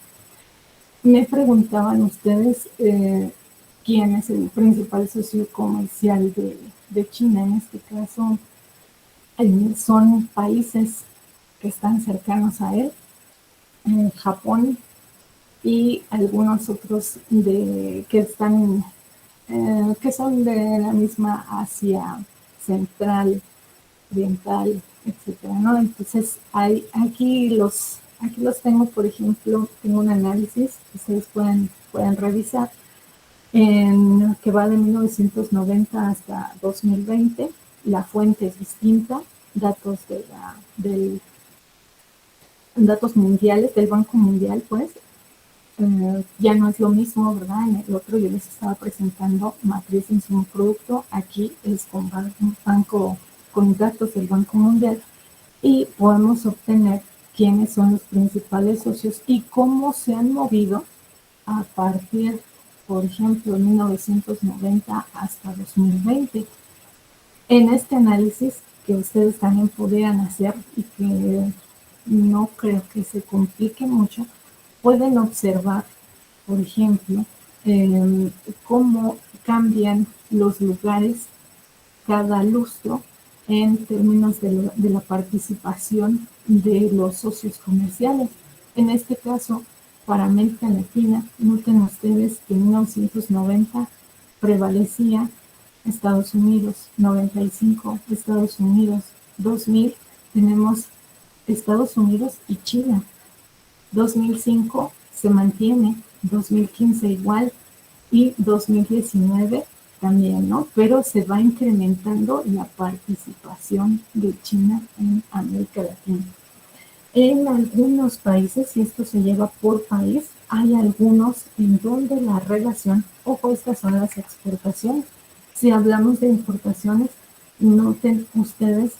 Me preguntaban ustedes quién es el principal socio comercial de China. En este caso, son países que están cercanos a él, Japón y algunos otros que son de la misma Asia central, oriental, etcétera, ¿no? Entonces, aquí los tengo, por ejemplo, tengo un análisis que ustedes pueden revisar, que va de 1990 hasta 2020. La fuente es distinta, datos datos mundiales, del Banco Mundial, pues, ya no es lo mismo, ¿verdad? En el otro yo les estaba presentando matriz de insumo producto, aquí es con banco, con datos del Banco Mundial, y podemos obtener quiénes son los principales socios y cómo se han movido a partir, por ejemplo, de 1990 hasta 2020. En este análisis que ustedes también podrían hacer y que no creo que se complique mucho, pueden observar, por ejemplo, cómo cambian los lugares cada lustro en términos de la participación de los socios comerciales. En este caso, para América Latina, noten ustedes que en 1990 prevalecía Estados Unidos, 95 Estados Unidos, 2000 tenemos Estados Unidos y China, 2005 se mantiene, 2015 igual, y 2019 también, ¿no? Pero se va incrementando la participación de China en América Latina. En algunos países, y esto se lleva por país, hay algunos en donde la relación, ojo, estas son las exportaciones. Si hablamos de importaciones, noten ustedes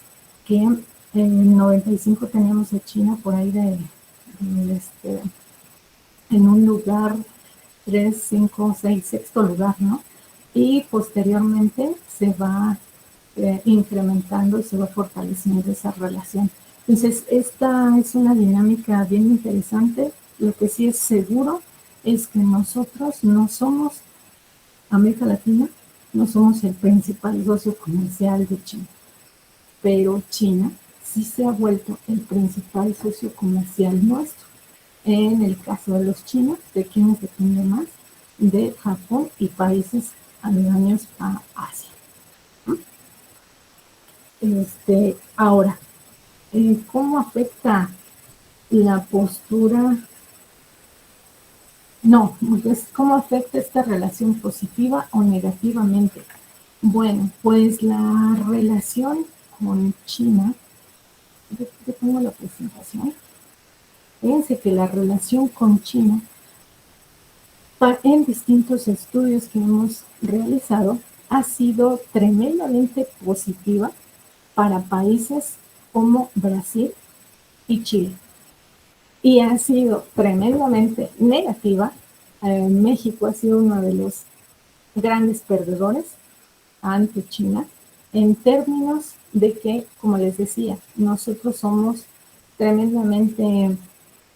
que en 95 teníamos a China por ahí en un lugar 3, 5, 6, sexto lugar, ¿no? Y posteriormente se va incrementando y se va fortaleciendo esa relación. Entonces, esta es una dinámica bien interesante. Lo que sí es seguro es que nosotros no somos, América Latina, no somos el principal socio comercial de China, pero China sí se ha vuelto el principal socio comercial nuestro. En el caso de los chinos, ¿de quiénes depende más? De Japón y países aledaños a Asia. Ahora, ¿cómo afecta la postura? No, pues, ¿cómo afecta esta relación positiva o negativamente? Bueno, pues la relación con China, yo tengo la presentación. Fíjense que la relación con China, en distintos estudios que hemos realizado, ha sido tremendamente positiva para países como Brasil y Chile. Y ha sido tremendamente negativa. México ha sido uno de los grandes perdedores ante China en términos de que, como les decía, nosotros somos tremendamente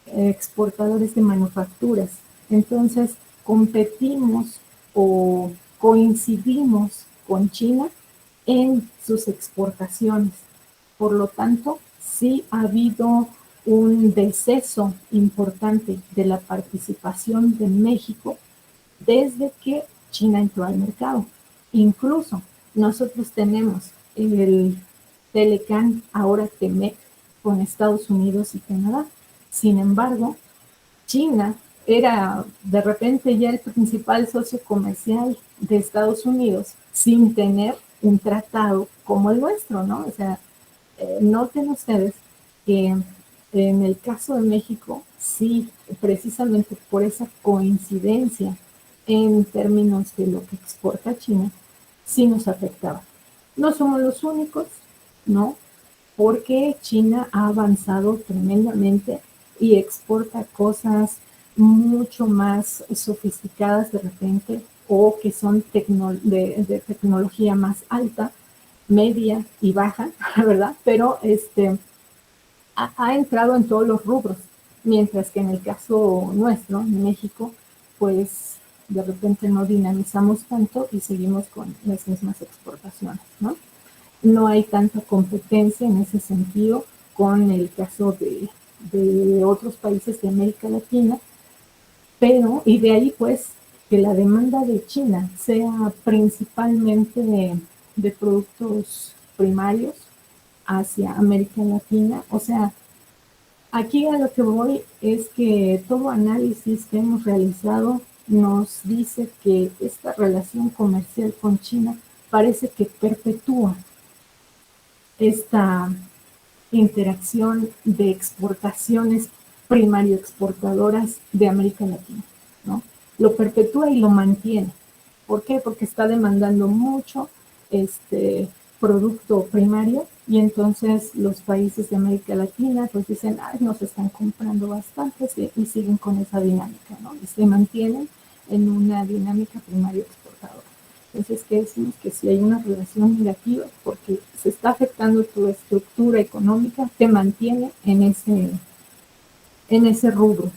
exportadores de manufacturas. Entonces, competimos o coincidimos con China en sus exportaciones. Por lo tanto, sí ha habido un deceso importante de la participación de México desde que China entró al mercado. Incluso nosotros tenemos el Telecan, ahora TEMEC, con Estados Unidos y Canadá. Sin embargo, China era de repente ya el principal socio comercial de Estados Unidos sin tener un tratado como el nuestro, ¿no? O sea, noten ustedes que en el caso de México, sí, precisamente por esa coincidencia en términos de lo que exporta China, sí nos afectaba. No somos los únicos, ¿no? Porque China ha avanzado tremendamente y exporta cosas mucho más sofisticadas de repente o que son de tecnología más alta, media y baja, ¿verdad? Pero ha entrado en todos los rubros, mientras que en el caso nuestro, en México, pues de repente no dinamizamos tanto y seguimos con las mismas exportaciones, ¿no? No hay tanta competencia en ese sentido con el caso de otros países de América Latina, pero, y de ahí pues que la demanda de China sea principalmente de productos primarios hacia América Latina. O sea, aquí a lo que voy es que todo análisis que hemos realizado nos dice que esta relación comercial con China parece que perpetúa esta interacción de exportaciones primario exportadoras de América Latina, ¿no? Lo perpetúa y lo mantiene. ¿Por qué? Porque está demandando mucho producto primario y entonces los países de América Latina pues dicen, ay, nos están comprando bastante y siguen con esa dinámica, ¿no? Y se mantienen en una dinámica primario exportadora. Entonces, ¿qué decimos? Que si hay una relación negativa, porque se está afectando tu estructura económica, te mantiene en ese rubro.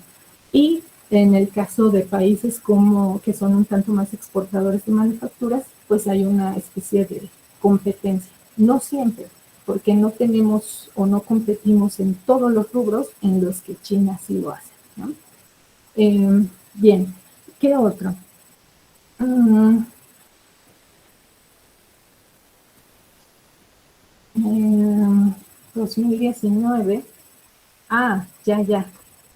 Y en el caso de países como que son un tanto más exportadores de manufacturas, pues hay una especie de competencia. No siempre, porque no tenemos o no competimos en todos los rubros en los que China sí lo hace, ¿no? Bien, ¿qué otro? 2019, ya,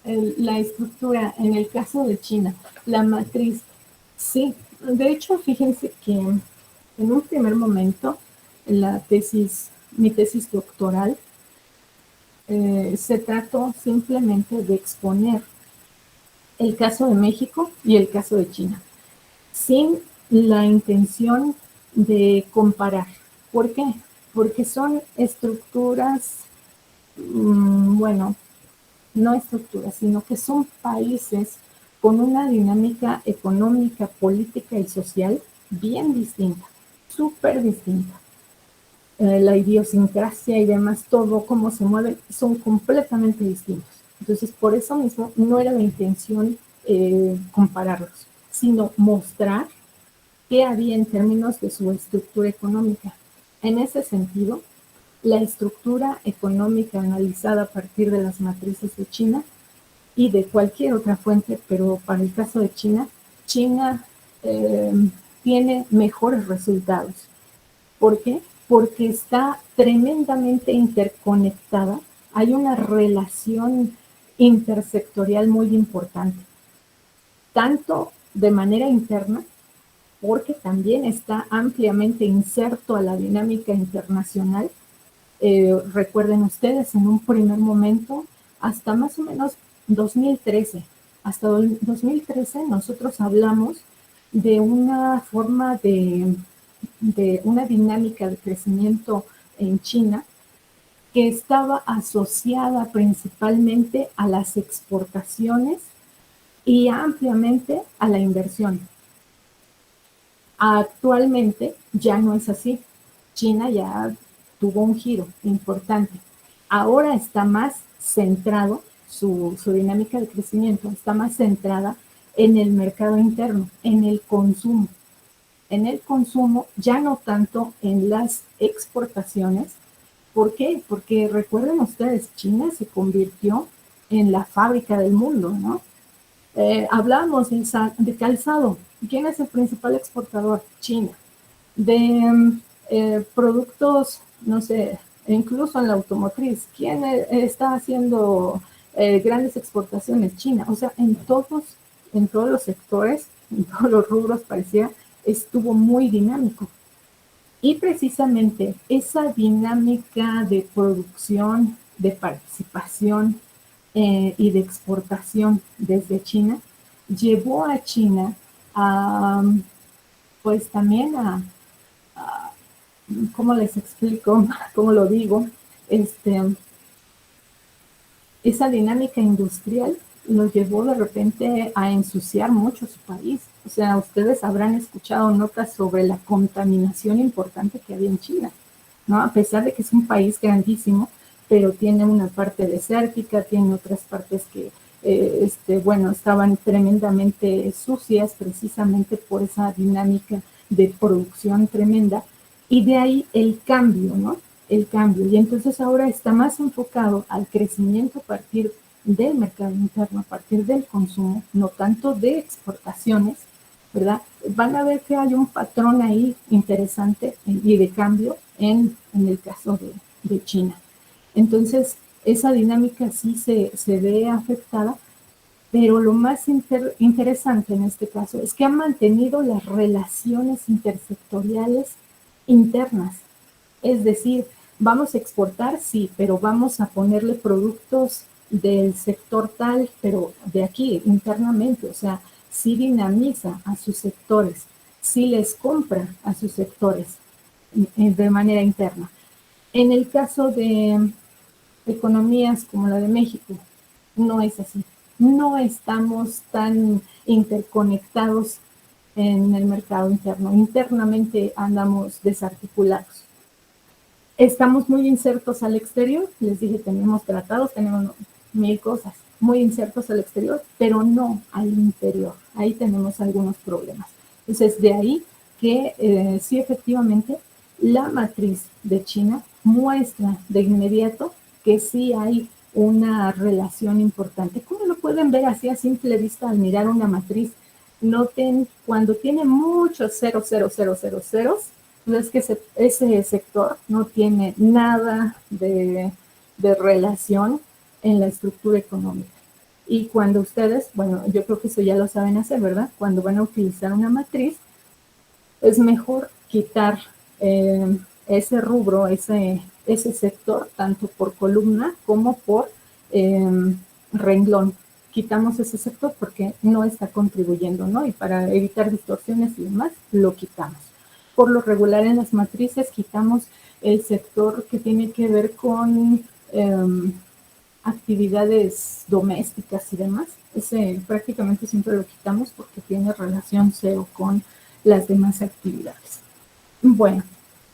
la estructura en el caso de China, la matriz, sí, de hecho, fíjense que En un primer momento, mi tesis doctoral, se trató simplemente de exponer el caso de México y el caso de China, sin la intención de comparar. ¿Por qué? Porque son estructuras, bueno, no estructuras, sino que son países con una dinámica económica, política y social bien distinta, súper distinta. La idiosincrasia y demás, todo cómo se mueve, son completamente distintos. Entonces, por eso mismo, no era la intención compararlos, sino mostrar qué había en términos de su estructura económica. En ese sentido, la estructura económica analizada a partir de las matrices de China y de cualquier otra fuente, pero para el caso de China, China tiene mejores resultados. ¿Por qué? Porque está tremendamente interconectada. Hay una relación intersectorial muy importante, tanto de manera interna, porque también está ampliamente inserto a la dinámica internacional. Recuerden ustedes, en un primer momento, hasta más o menos 2013, hasta 2013 nosotros hablamos de una forma de una dinámica de crecimiento en China que estaba asociada principalmente a las exportaciones y ampliamente a la inversión. Actualmente ya no es así. China ya tuvo un giro importante. Ahora está más centrado, su dinámica de crecimiento está más centrada en el mercado interno, en el consumo. En el consumo, ya no tanto en las exportaciones. ¿Por qué? Porque recuerden ustedes, China se convirtió en la fábrica del mundo, ¿no? Hablábamos de calzado. ¿Quién es el principal exportador? China. De productos, no sé, incluso en la automotriz, ¿quién está haciendo grandes exportaciones? China. O sea, en todos los sectores, en todos los rubros parecía, estuvo muy dinámico. Y precisamente esa dinámica de producción, de participación y de exportación desde China, llevó a China a, pues también ¿cómo les explico? ¿Cómo lo digo? Esa dinámica industrial lo llevó de repente a ensuciar mucho su país. O sea, ustedes habrán escuchado notas sobre la contaminación importante que había en China, ¿no? A pesar de que es un país grandísimo, pero tiene una parte desértica, tiene otras partes que, bueno, estaban tremendamente sucias precisamente por esa dinámica de producción tremenda. Y de ahí el cambio, ¿no? El cambio. Y entonces ahora está más enfocado al crecimiento a partir del mercado interno, a partir del consumo, no tanto de exportaciones, ¿verdad? Van a ver que hay un patrón ahí interesante y de cambio en el caso de China. Entonces, esa dinámica sí se ve afectada, pero lo más interesante en este caso es que ha mantenido las relaciones intersectoriales internas. Es decir, vamos a exportar, sí, pero vamos a ponerle productos del sector tal, pero de aquí, internamente, o sea, sí dinamiza a sus sectores, sí les compra a sus sectores de manera interna. En el caso de economías como la de México, no es así. No estamos tan interconectados en el mercado interno. Internamente andamos desarticulados. Estamos muy insertos al exterior. Les dije, tenemos tratados, tenemos 1000 cosas. Muy insertos al exterior, pero no al interior. Ahí tenemos algunos problemas. Entonces, de ahí que sí, efectivamente, la matriz de China muestra de inmediato que sí hay una relación importante. ¿Cómo lo pueden ver así a simple vista al mirar una matriz? Noten, cuando tiene muchos 0, 0, 0, 0, ceros, pues es que ese sector no tiene nada de relación en la estructura económica. Y cuando ustedes, bueno, yo creo que eso ya lo saben hacer, ¿verdad? Cuando van a utilizar una matriz, es mejor quitar ese rubro, ese sector, tanto por columna como por renglón. Quitamos ese sector porque no está contribuyendo, ¿no? Y para evitar distorsiones y demás, lo quitamos. Por lo regular en las matrices quitamos el sector que tiene que ver con actividades domésticas y demás. Ese prácticamente siempre lo quitamos porque tiene relación cero con las demás actividades. Bueno,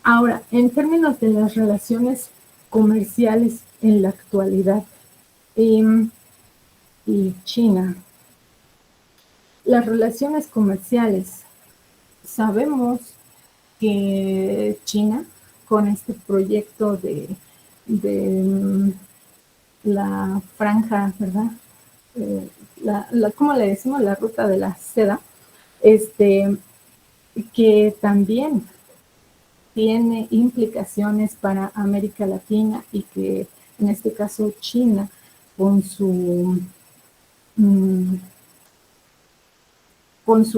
ahora, en términos de las relaciones comerciales en la actualidad y China, las relaciones comerciales, sabemos que China, con este proyecto de la franja, ¿verdad? ¿Cómo le decimos? La ruta de la seda, que también tiene implicaciones para América Latina y que en este caso China con su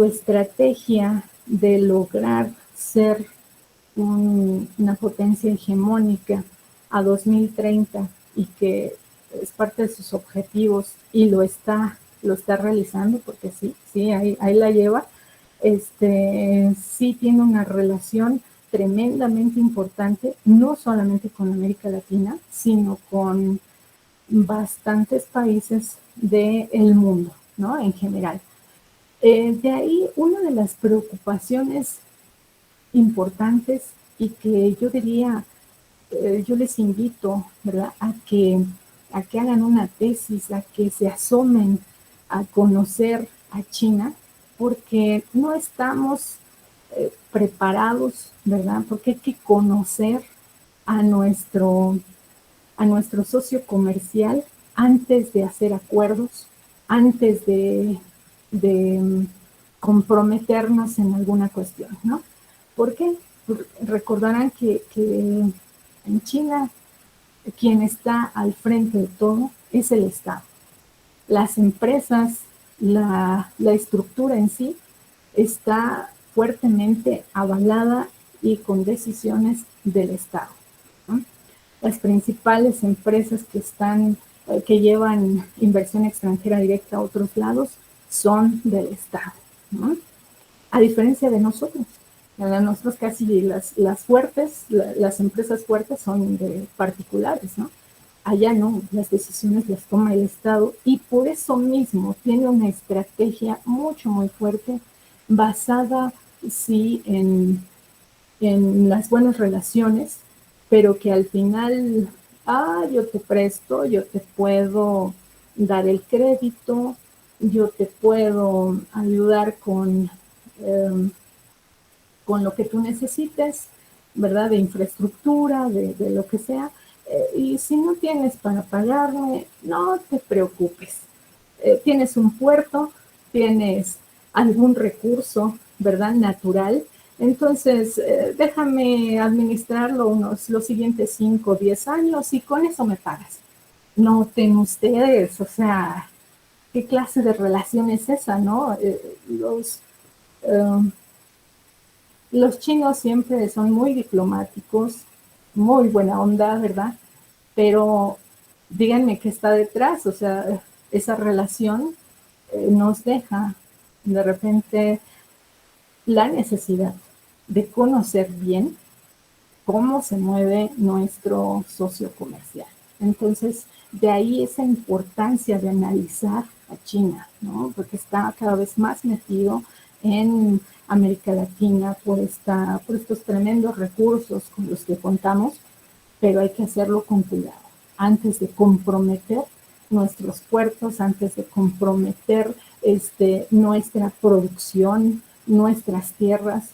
estrategia de lograr ser una potencia hegemónica a 2030 y que es parte de sus objetivos y lo está realizando porque sí, ahí la lleva, sí tiene una relación tremendamente importante, no solamente con América Latina, sino con bastantes países del mundo, ¿no? En general. De ahí, una de las preocupaciones importantes y que yo diría, yo les invito, ¿verdad?, a que hagan una tesis, a que se asomen a conocer a China, porque no estamos preparados, ¿verdad? Porque hay que conocer a nuestro socio comercial antes de hacer acuerdos, antes de comprometernos en alguna cuestión, ¿no? ¿Por qué? Recordarán que en China quien está al frente de todo es el Estado. Las empresas, la estructura en sí está fuertemente avalada y con decisiones del Estado, ¿no? Las principales empresas que llevan inversión extranjera directa a otros lados son del Estado, ¿no? A diferencia de nosotros. Nosotros casi las fuertes, las empresas fuertes son de particulares, ¿no? Allá no, las decisiones las toma el Estado y por eso mismo tiene una estrategia mucho, muy fuerte basada, sí, en las buenas relaciones, pero que al final, yo te presto, yo te puedo dar el crédito, yo te puedo ayudar con lo que tú necesites, ¿verdad? De infraestructura, de lo que sea. Y si no tienes para pagarme, no te preocupes. Tienes un puerto, tienes algún recurso, ¿verdad? Natural. Entonces, déjame administrarlo los siguientes 5 o 10 años y con eso me pagas. Noten ustedes, o sea, ¿qué clase de relación es esa, no? Los chinos siempre son muy diplomáticos, muy buena onda, ¿verdad? Pero díganme qué está detrás, o sea, esa relación nos deja de repente la necesidad de conocer bien cómo se mueve nuestro socio comercial. Entonces, de ahí esa importancia de analizar a China, ¿no? Porque está cada vez más metido en América Latina por estos tremendos recursos con los que contamos, pero hay que hacerlo con cuidado, antes de comprometer nuestros puertos, antes de comprometer nuestra producción, nuestras tierras.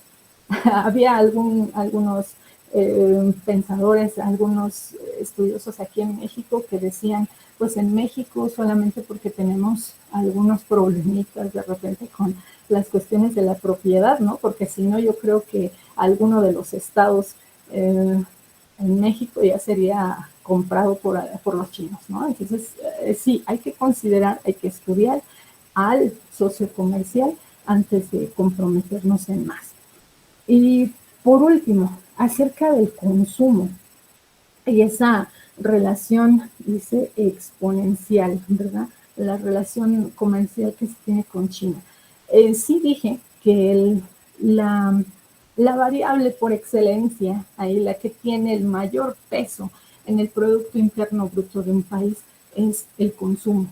Había algunos pensadores, algunos estudiosos aquí en México que decían, pues en México solamente porque tenemos algunos problemitas de repente con las cuestiones de la propiedad, ¿no? Porque si no, yo creo que alguno de los estados en México ya sería comprado por los chinos, ¿no? Entonces, sí, hay que considerar, hay que estudiar al socio comercial antes de comprometernos en más. Y Por último, acerca del consumo y esa relación, dice, exponencial, ¿verdad? La relación comercial que se tiene con China. Sí dije que la variable por excelencia, ahí la que tiene el mayor peso en el Producto Interno Bruto de un país es el consumo.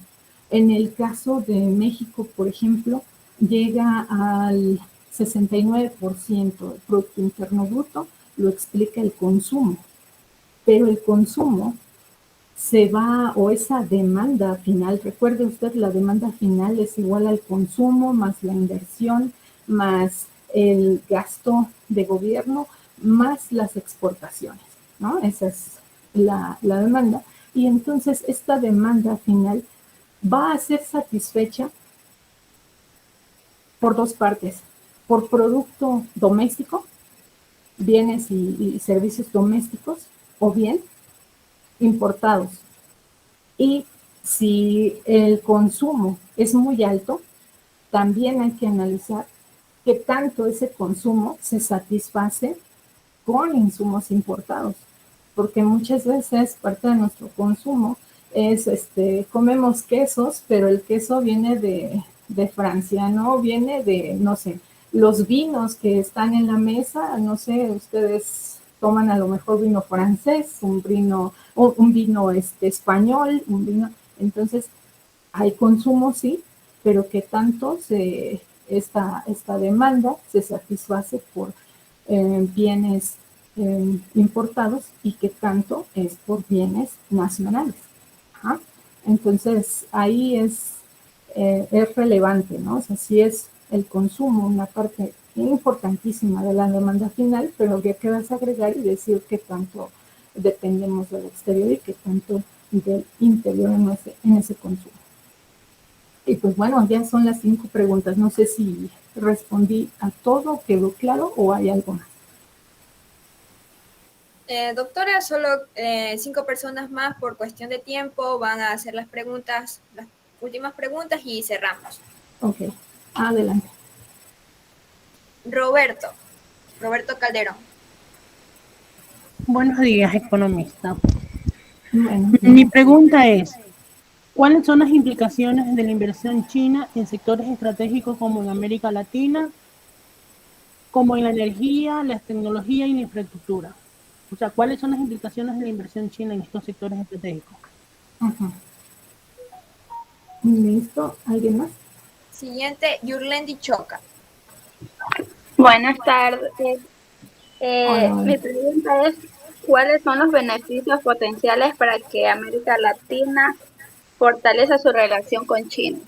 En el caso de México, por ejemplo, llega al 69% del Producto Interno Bruto, lo explica el consumo. Pero el consumo se va, o esa demanda final, recuerde usted, la demanda final es igual al consumo más la inversión, más el gasto de gobierno, más las exportaciones, ¿no? Esa es la demanda. Y entonces esta demanda final va a ser satisfecha por dos partes, por producto doméstico, bienes y servicios domésticos, o bien importados. Y si el consumo es muy alto, también hay que analizar qué tanto ese consumo se satisface con insumos importados, porque muchas veces parte de nuestro consumo es, comemos quesos, pero el queso viene de Francia, ¿no? Viene de, no sé, los vinos que están en la mesa, no sé, ustedes toman a lo mejor vino francés, un vino español, un vino, entonces hay consumo, sí, pero que tanto esta demanda se satisface por bienes importados y que tanto es por bienes nacionales. Ajá. Entonces ahí es relevante, ¿no? O sea, sí es el consumo una parte importantísima de la demanda final, pero habría que desagregar y decir que tanto dependemos del exterior y que tanto del interior en ese consumo. Y pues bueno, ya son las 5 preguntas. No sé si respondí a todo, quedó claro o hay algo más. Doctora, solo 5 personas más por cuestión de tiempo van a hacer las preguntas, las últimas preguntas y cerramos. Ok, adelante. Roberto Calderón. Buenos días, economista. Bueno, Mi pregunta es, ¿cuáles son las implicaciones de la inversión china en sectores estratégicos como en América Latina, como en la energía, la tecnología y la infraestructura? O sea, ¿cuáles son las implicaciones de la inversión china en estos sectores estratégicos? ajá. ¿Listo? ¿Alguien más? Siguiente, Yurlendi Choca. Buenas tardes. Hola. Mi pregunta es, ¿cuáles son los beneficios potenciales para que América Latina fortalezca su relación con China?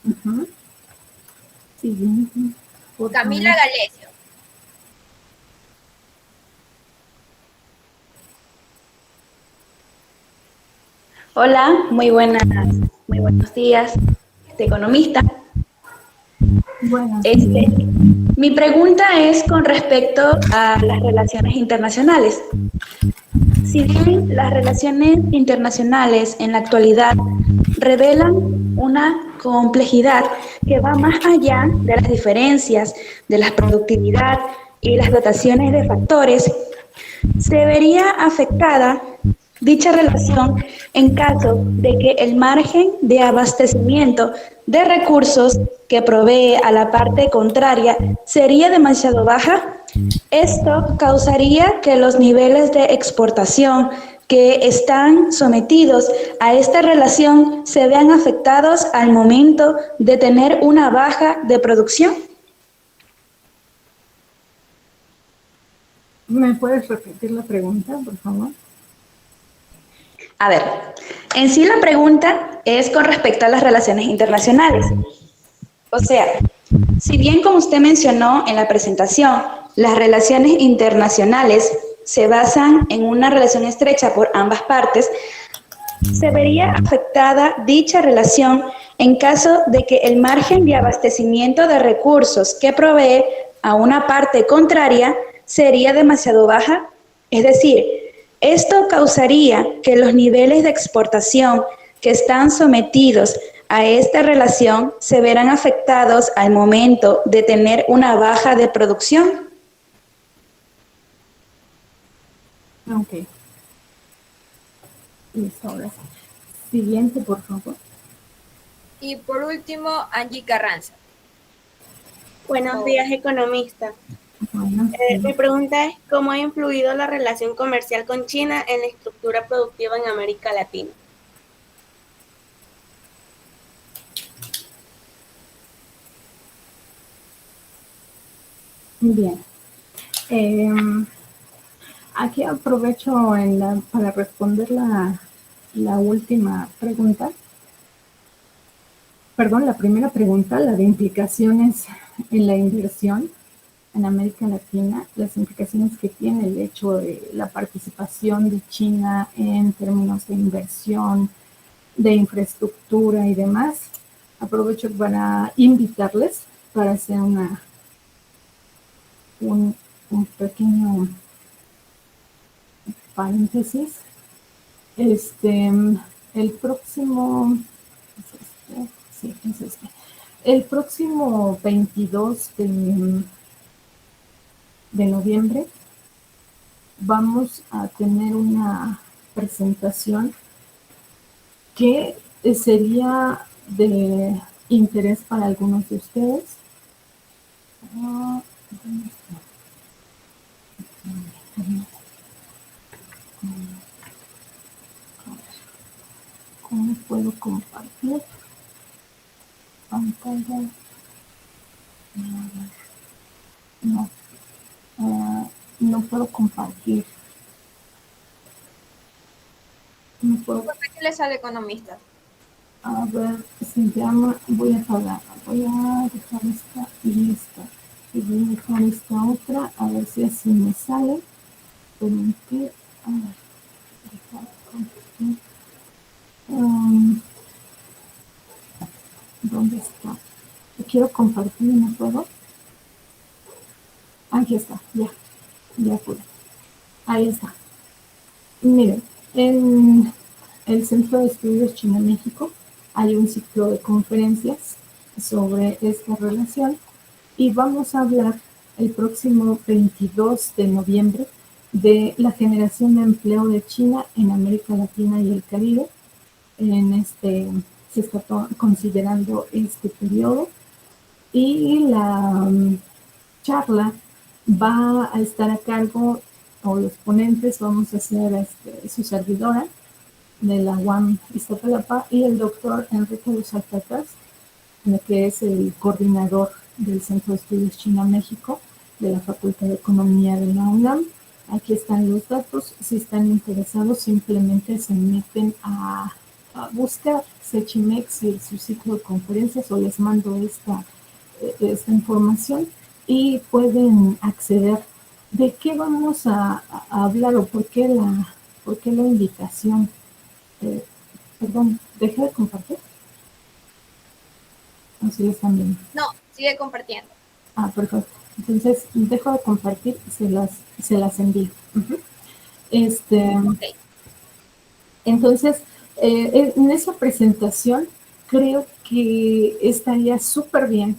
Ajá. Siguiente. Por Camila favor. Galesio. Hola, muy buenos días, economista. Bueno, Mi pregunta es con respecto a las relaciones internacionales. Si bien las relaciones internacionales en la actualidad revelan una complejidad que va más allá de las diferencias de la productividad y las dotaciones de factores, se vería afectada dicha relación en caso de que el margen de abastecimiento de recursos que provee a la parte contraria sería demasiado baja. Esto causaría que los niveles de exportación que están sometidos a esta relación se vean afectados al momento de tener una baja de producción. ¿me puedes repetir la pregunta, por favor? A ver, en sí la pregunta es con respecto a las relaciones internacionales. O sea, si bien como usted mencionó en la presentación, las relaciones internacionales se basan en una relación estrecha por ambas partes, se vería afectada dicha relación en caso de que el margen de abastecimiento de recursos que provee a una parte contraria sería demasiado baja. Es decir, esto causaría que los niveles de exportación que están sometidos a esta relación se verán afectados al momento de tener una baja de producción? Ok. Listo, ahora sí. Siguiente, por favor. Y por último, Angie Carranza. Buenos días, economista. Bueno, Mi pregunta es, ¿cómo ha influido la relación comercial con China en la estructura productiva en América Latina? bien. Aquí aprovecho para responder la última pregunta. Perdón, la primera pregunta, la de implicaciones en la inversión en América Latina, las implicaciones que tiene el hecho de la participación de China en términos de inversión, de infraestructura y demás. Aprovecho para invitarles para hacer un pequeño paréntesis. El próximo, el próximo 22 de noviembre vamos a tener una presentación que sería de interés para algunos de ustedes. ¿Dónde está? ¿Cómo puedo compartir pantalla? No, no puedo compartir. No puedo. ¿Por qué le sale economista? A ver, se llama, voy a dejar esta y esta. Y voy a dejar esta otra, a ver si así me sale. Permitir, a ver, dejar compartir. ¿Dónde está? Quiero compartir y no puedo. Aquí está, ya pude. Ahí está. Miren, en el Centro de Estudios China-México hay un ciclo de conferencias sobre esta relación y vamos a hablar el próximo 22 de noviembre de la generación de empleo de China en América Latina y el Caribe. Se está considerando este periodo y la charla va a estar a cargo, o los ponentes vamos a ser su servidora de la UAM Iztapalapa y el doctor Enrique Usaltacas, que es el coordinador del Centro de Estudios China-México de la Facultad de Economía de la UNAM. Aquí están los datos. Si están interesados, simplemente se meten a buscar Sechimex y su ciclo de conferencias, o les mando esta información y pueden acceder. ¿De qué vamos a hablar o por qué la invitación? Perdón, ¿dejé de compartir? ¿O sí están viendo? No, sigue compartiendo. Perfecto. Entonces, dejo de compartir y se las envío. Okay. Entonces, en esa presentación creo que estaría súper bien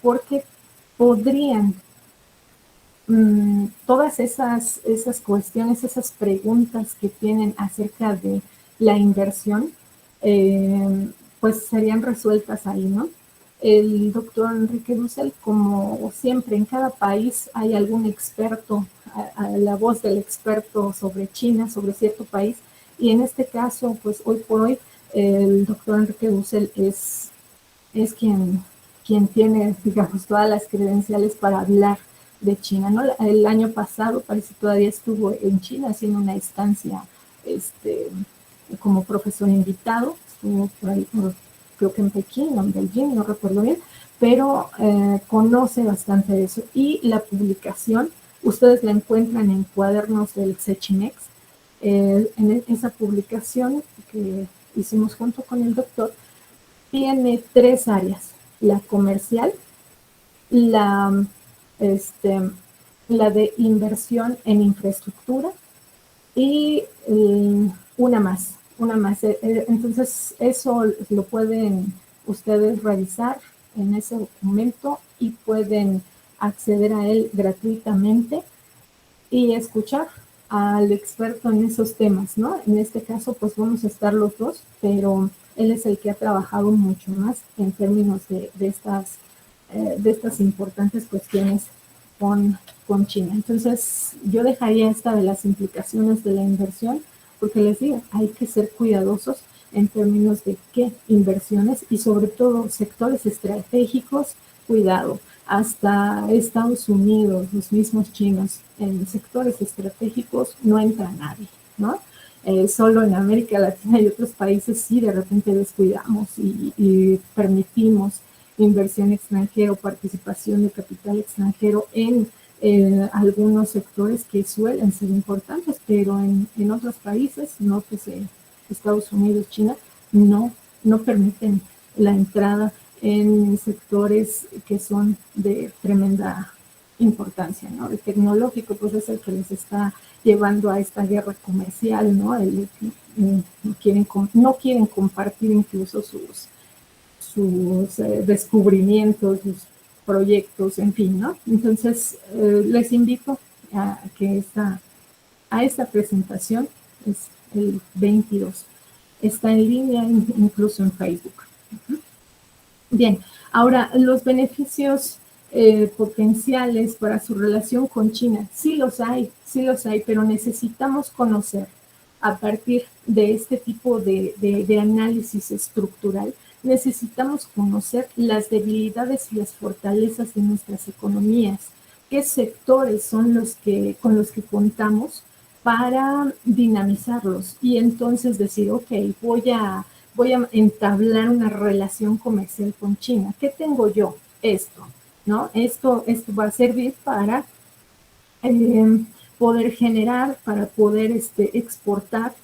porque podrían todas esas cuestiones, esas preguntas que tienen acerca de la inversión, pues serían resueltas ahí, ¿no? El doctor Enrique Dussel, como siempre, en cada país hay algún experto, a la voz del experto sobre China, sobre cierto país, y en este caso, pues hoy por hoy, el doctor Enrique Dussel es quien tiene, digamos, todas las credenciales para hablar de China, ¿no? El año pasado parece todavía estuvo en China haciendo una estancia como profesor invitado, estuvo por ahí, creo que en Pekín o en Beijing, no recuerdo bien, pero conoce bastante de eso. Y la publicación, ustedes la encuentran en Cuadernos del Sechimex. En esa publicación que hicimos junto con el doctor, tiene 3 áreas: la comercial, la de inversión en infraestructura y una más, una más. Entonces, eso lo pueden ustedes revisar en ese documento y pueden acceder a él gratuitamente y escuchar al experto en esos temas, ¿no? En este caso, pues vamos a estar los dos, pero él es el que ha trabajado mucho más en términos de estas importantes cuestiones con China. Entonces, yo dejaría esta de las implicaciones de la inversión, porque les digo, hay que ser cuidadosos en términos de qué inversiones y sobre todo sectores estratégicos, cuidado. Hasta Estados Unidos, los mismos chinos, en sectores estratégicos no entra nadie, ¿no? Solo en América Latina y otros países sí de repente descuidamos y permitimos inversión extranjera o participación de capital extranjero en algunos sectores que suelen ser importantes, pero en otros países, nótese Estados Unidos, China, no permiten la entrada en sectores que son de tremenda importancia, ¿no? El tecnológico, pues es el que les está llevando a esta guerra comercial, ¿no? No quieren compartir incluso sus descubrimientos, sus proyectos, en fin, ¿no? Entonces, les invito a que esta presentación es el 22. Está en línea, incluso en Facebook. Bien, ahora, los beneficios potenciales para su relación con China, sí los hay, pero necesitamos conocer a partir de este tipo de análisis estructural, necesitamos conocer las debilidades y las fortalezas de nuestras economías, qué sectores son con los que contamos para dinamizarlos y entonces decir, ok, voy a entablar una relación comercial con China. ¿Qué tengo yo? Esto, ¿no? Esto va a servir para poder generar, para poder exportar,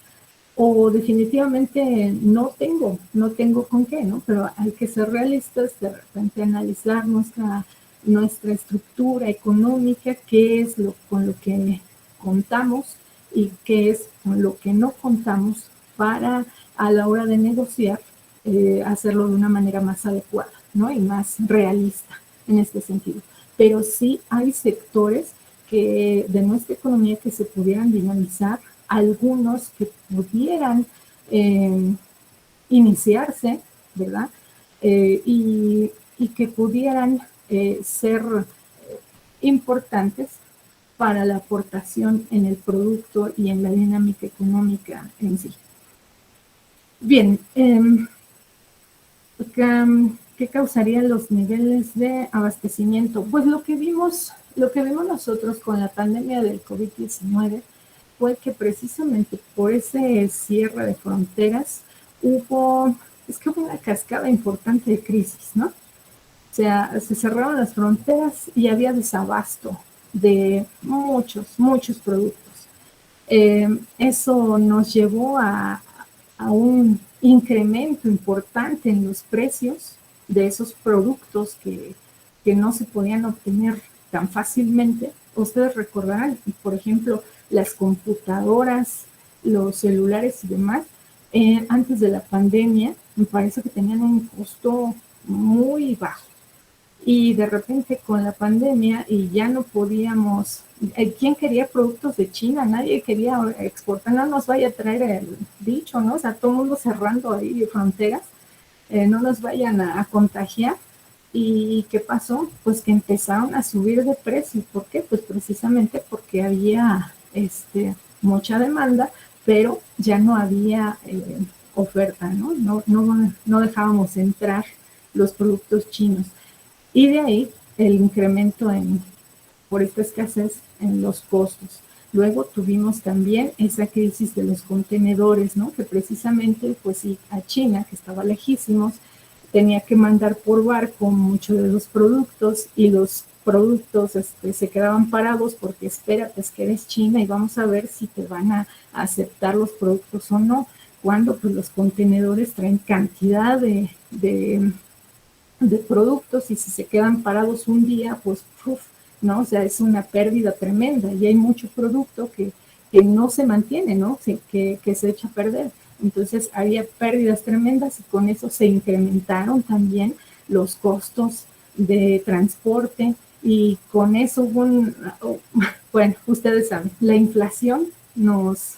o definitivamente no tengo con qué, ¿no? Pero hay que ser realistas, de repente analizar nuestra estructura económica, qué es con lo que contamos y qué es con lo que no contamos para a la hora de negociar hacerlo de una manera más adecuada, ¿no? Y más realista en este sentido. Pero sí hay sectores de nuestra economía que se pudieran dinamizar, algunos que pudieran iniciarse, ¿verdad? Y que pudieran ser importantes para la aportación en el producto y en la dinámica económica en sí. Bien, ¿qué causarían los niveles de abastecimiento? Pues lo que vimos nosotros con la pandemia del COVID-19 fue que precisamente por ese cierre de fronteras hubo una cascada importante de crisis, ¿no? O sea, se cerraron las fronteras y había desabasto de muchos productos. Eso nos llevó a un incremento importante en los precios de esos productos que no se podían obtener tan fácilmente. Ustedes recordarán, por ejemplo, las computadoras, los celulares y demás, antes de la pandemia, me parece que tenían un costo muy bajo. Y de repente con la pandemia y ya no podíamos, ¿quién quería productos de China? Nadie quería exportar, no nos vaya a traer el bicho, ¿no? O sea, todo el mundo cerrando ahí fronteras, no nos vayan a contagiar. ¿Y qué pasó? Pues que empezaron a subir de precio. ¿Por qué? Pues precisamente porque había mucha demanda, pero ya no había oferta, ¿no? No dejábamos entrar los productos chinos. Y de ahí el incremento por esta escasez en los costos. Luego tuvimos también esa crisis de los contenedores, ¿no? Que precisamente, pues sí, a China, que estaba lejísimos, tenía que mandar por barco muchos de los productos y los productos se quedaban parados porque espérate, es que eres China y vamos a ver si te van a aceptar los productos o no. Cuando pues los contenedores traen cantidad de productos y si se quedan parados un día, pues, ¿no? O sea, es una pérdida tremenda y hay mucho producto que no se mantiene, ¿no? Que se echa a perder. Entonces había pérdidas tremendas y con eso se incrementaron también los costos de transporte y con eso hubo bueno, ustedes saben, la inflación nos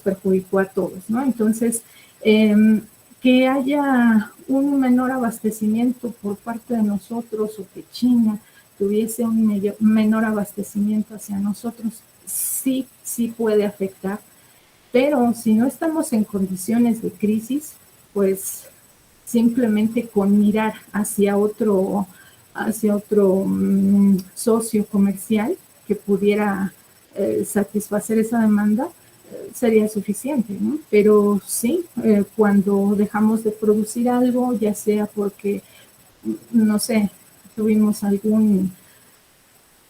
perjudicó a todos, ¿no? Entonces, que haya un menor abastecimiento por parte de nosotros o que China tuviese un menor abastecimiento hacia nosotros, sí puede afectar, pero si no estamos en condiciones de crisis, pues simplemente con mirar hacia otro socio comercial que pudiera satisfacer esa demanda, sería suficiente, ¿no? Pero sí, cuando dejamos de producir algo, ya sea porque, no sé, tuvimos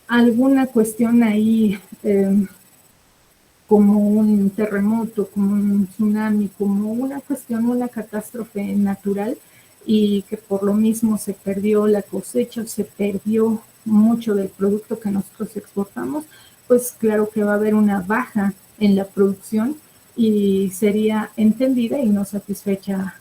alguna cuestión ahí, como un terremoto, como un tsunami, como una catástrofe natural, y que por lo mismo se perdió la cosecha, se perdió mucho del producto que nosotros exportamos, pues claro que va a haber una baja en la producción y sería entendida y no satisfecha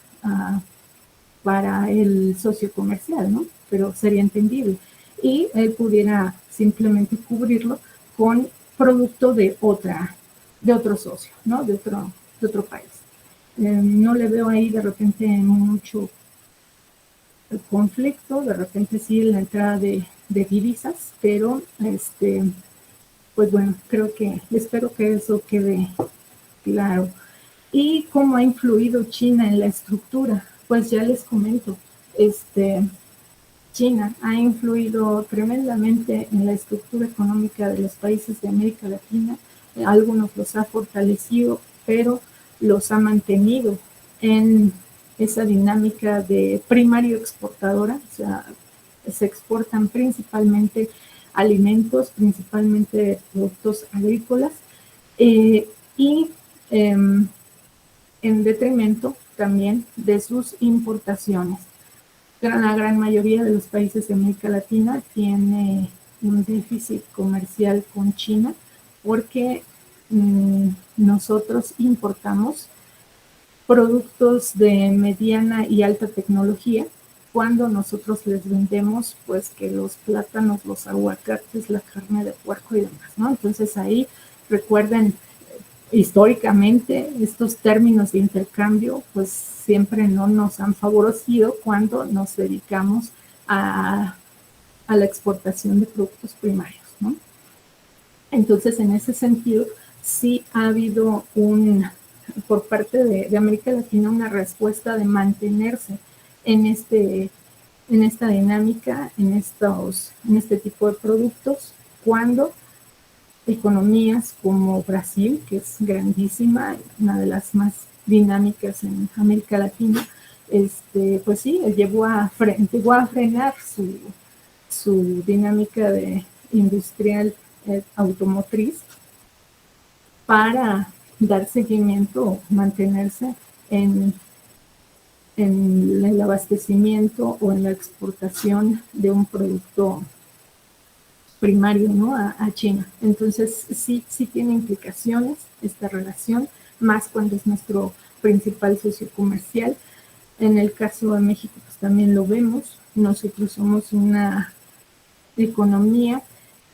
para el socio comercial, ¿no? Pero sería entendible. Y él pudiera simplemente cubrirlo con producto de otro socio, ¿no? De otro país. No le veo ahí de repente mucho conflicto, de repente sí la entrada de divisas, pero pues bueno, espero que eso quede claro. ¿Y cómo ha influido China en la estructura? Pues ya les comento, China ha influido tremendamente en la estructura económica de los países de América Latina. Algunos los ha fortalecido, pero los ha mantenido en esa dinámica de primario exportadora, o sea, se exportan principalmente alimentos, principalmente productos agrícolas, y en detrimento también de sus importaciones. La gran mayoría de los países de América Latina tiene un déficit comercial con China porque nosotros importamos productos de mediana y alta tecnología cuando nosotros les vendemos pues que los plátanos, los aguacates, la carne de puerco y demás, ¿no? Entonces ahí recuerden, históricamente estos términos de intercambio pues siempre no nos han favorecido cuando nos dedicamos a la exportación de productos primarios, ¿no? Entonces en ese sentido sí ha habido por parte de América Latina una respuesta de mantenerse en esta dinámica, en este tipo de productos, cuando economías como Brasil, que es grandísima, una de las más dinámicas en América Latina, pues sí, llegó a frenar su dinámica de industrial automotriz para dar seguimiento o mantenerse en el abastecimiento o en la exportación de un producto primario, ¿no? a China. Entonces sí tiene implicaciones esta relación, más cuando es nuestro principal socio comercial. En el caso de México pues también lo vemos. Nosotros somos una economía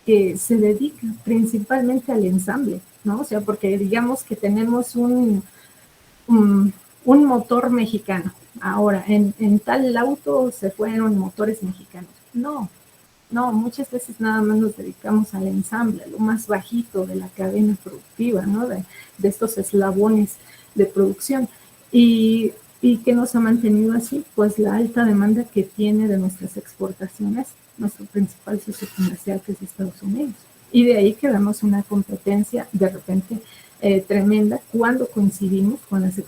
que se dedica principalmente al ensamble, ¿no? O sea, porque digamos que tenemos un motor mexicano. Ahora, en tal auto se fueron motores mexicanos. No, muchas veces nada más nos dedicamos al ensamble, a lo más bajito de la cadena productiva, ¿no? De estos eslabones de producción. ¿Y qué nos ha mantenido así? Pues la alta demanda que tiene de nuestras exportaciones nuestro principal socio comercial, que es Estados Unidos. Y de ahí que vemos una competencia de repente tremenda cuando coincidíamos con las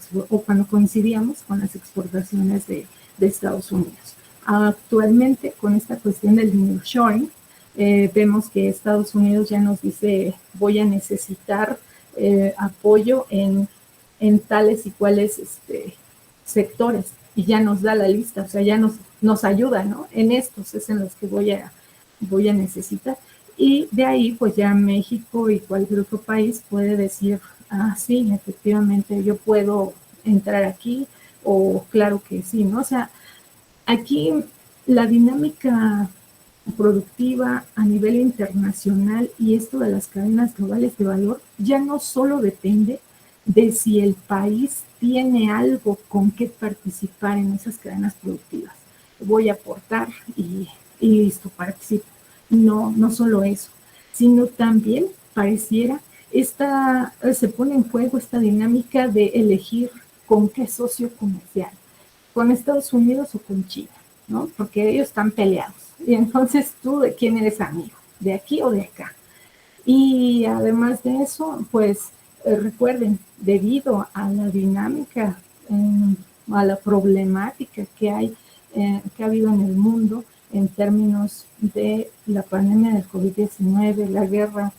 exportaciones de Estados Unidos. Actualmente, con esta cuestión del nearshoring, vemos que Estados Unidos ya nos dice, voy a necesitar apoyo en tales y cuales sectores, y ya nos da la lista, o sea, ya nos ayuda, ¿no? En estos es en los que voy a necesitar. Y de ahí, pues ya México y cualquier otro país puede decir, sí, efectivamente, yo puedo entrar aquí, o claro que sí, ¿no? O sea, aquí la dinámica productiva a nivel internacional y esto de las cadenas globales de valor ya no solo depende de si el país tiene algo con qué participar en esas cadenas productivas. Voy a aportar y listo, participo. No, no solo eso, sino también pareciera se pone en juego esta dinámica de elegir con qué socio comercial, con Estados Unidos o con China, ¿no? Porque ellos están peleados. Y entonces tú, ¿de quién eres amigo? ¿De aquí o de acá? Y además de eso, pues recuerden, debido a la dinámica, a la problemática que hay, que ha habido en el mundo en términos de la pandemia del COVID-19, la guerra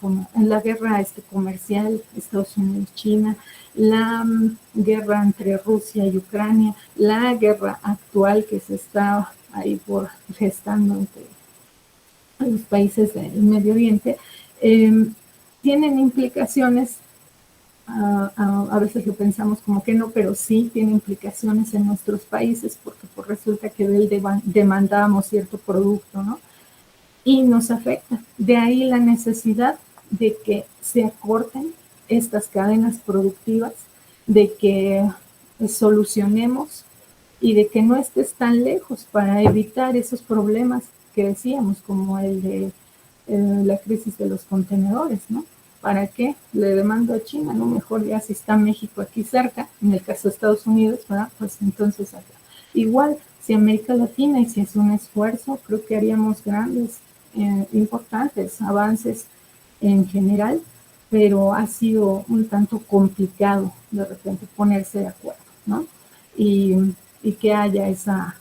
comercial Estados Unidos-China, la guerra entre Rusia y Ucrania, la guerra actual que se está ahí por gestando entre los países del Medio Oriente, tienen implicaciones, a veces lo pensamos como que no, pero sí tiene implicaciones en nuestros países porque pues resulta que de él demandábamos cierto producto, ¿no? Y nos afecta. De ahí la necesidad de que se acorten estas cadenas productivas, de que solucionemos y de que no estés tan lejos para evitar esos problemas que decíamos, como el de la crisis de los contenedores, ¿no? ¿Para qué? Le demando a China, ¿no? Mejor ya si está México aquí cerca, en el caso de Estados Unidos, ¿verdad? Pues entonces acá. Igual, si América Latina y si es un esfuerzo, creo que haríamos grandes, importantes avances en general, pero ha sido un tanto complicado de repente ponerse de acuerdo, ¿no? Y que haya esa